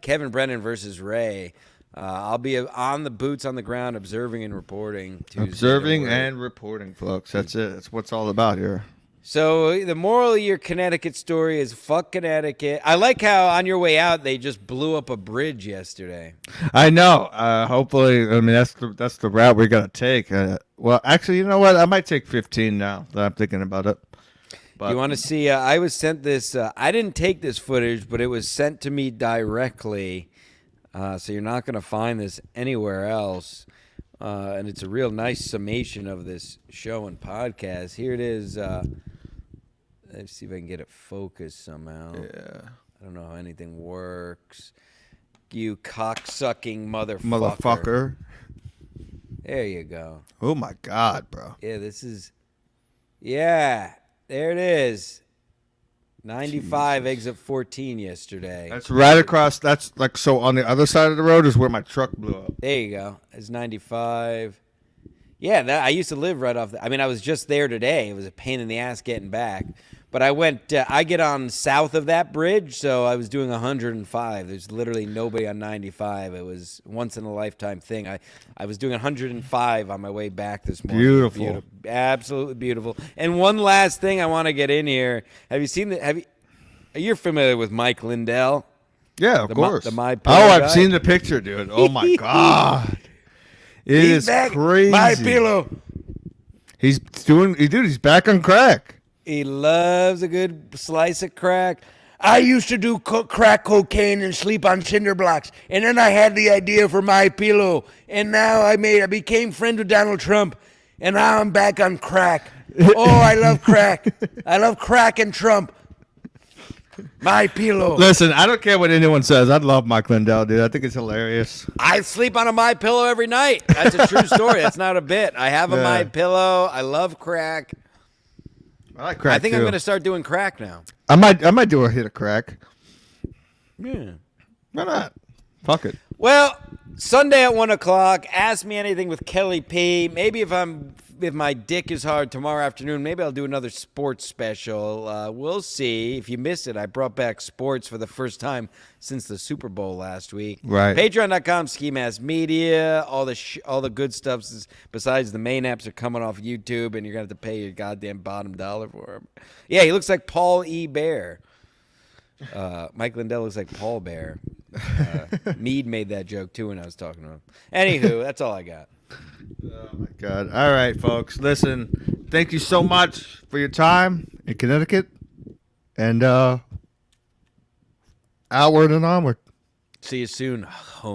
Kevin Brennan versus Ray. I'll be on the boots on the ground, observing and reporting. Tuesday, Observing don't worry. and reporting, folks. That's it. That's what's all about here. So the moral of your Connecticut story is fuck Connecticut. I like how on your way out they just blew up a bridge yesterday. I know. Hopefully, I mean that's the route we're gonna take. Well, actually, you know what? I might take 15 now that I'm thinking about it. But You want to see? I was sent this. I didn't take this footage, but it was sent to me directly. So you're not going to find this anywhere else. And it's a real nice summation of this show and podcast. Here it is. Let's see if I can get it focused somehow. Yeah. I don't know how anything works. You cocksucking Motherfucker. There you go. Oh my God, bro. Yeah, this is. Yeah, there it is. 95 exit 14 yesterday. That's right across. That's like so. On the other side of the road is where my truck blew up. There you go. It's 95. Yeah, I used to live right off. I mean, I was just there today. It was a pain in the ass getting back. But I went. I get on south of that bridge, so I was doing 105. There's literally nobody on 95. It was once in a lifetime thing. I was doing 105 on my way back this morning. Beautiful. Absolutely beautiful. And one last thing I want to get in here. Have you seen the? You're familiar with Mike Lindell? Yeah, of course. the My Pillow I've guy? seen the picture, dude. Oh my God. It He's is back. crazy. My Pillow. He's he's back on crack. He loves a good slice of crack. I used to do crack cocaine and sleep on cinder blocks, and then I had the idea for My Pillow, and now I became friends with Donald Trump, and now I'm back on crack. Oh, I love crack. I love crack and Trump. My Pillow. Listen, I don't care what anyone says. I love Mike Lindell, dude. I think it's hilarious. I sleep on a My Pillow every night. That's a true story. That's not a bit. I have a Yeah. My Pillow. I love crack. I like crack. I think too. I'm going to start doing crack now. I might do a hit of crack. Yeah. Why not? Fuck it. Well, Sunday at 1 o'clock. Ask me anything with Kelly P. Maybe if my dick is hard tomorrow afternoon, maybe I'll do another sports special. We'll see. If you missed it, I brought back sports for the first time since the Super Bowl last week. Right. Patreon.com, Ski Mask Media. All the good stuff besides the main apps are coming off YouTube, and you're gonna have to pay your goddamn bottom dollar for them. Yeah, he looks like Paul E. Bear. Mike Lindell looks like Paul Bear. Mead made that joke too when I was talking to him. Anywho, that's all I got. Oh my God. All right, folks. Listen, thank you so much for your time in Connecticut, and outward and onward. See you soon. Home.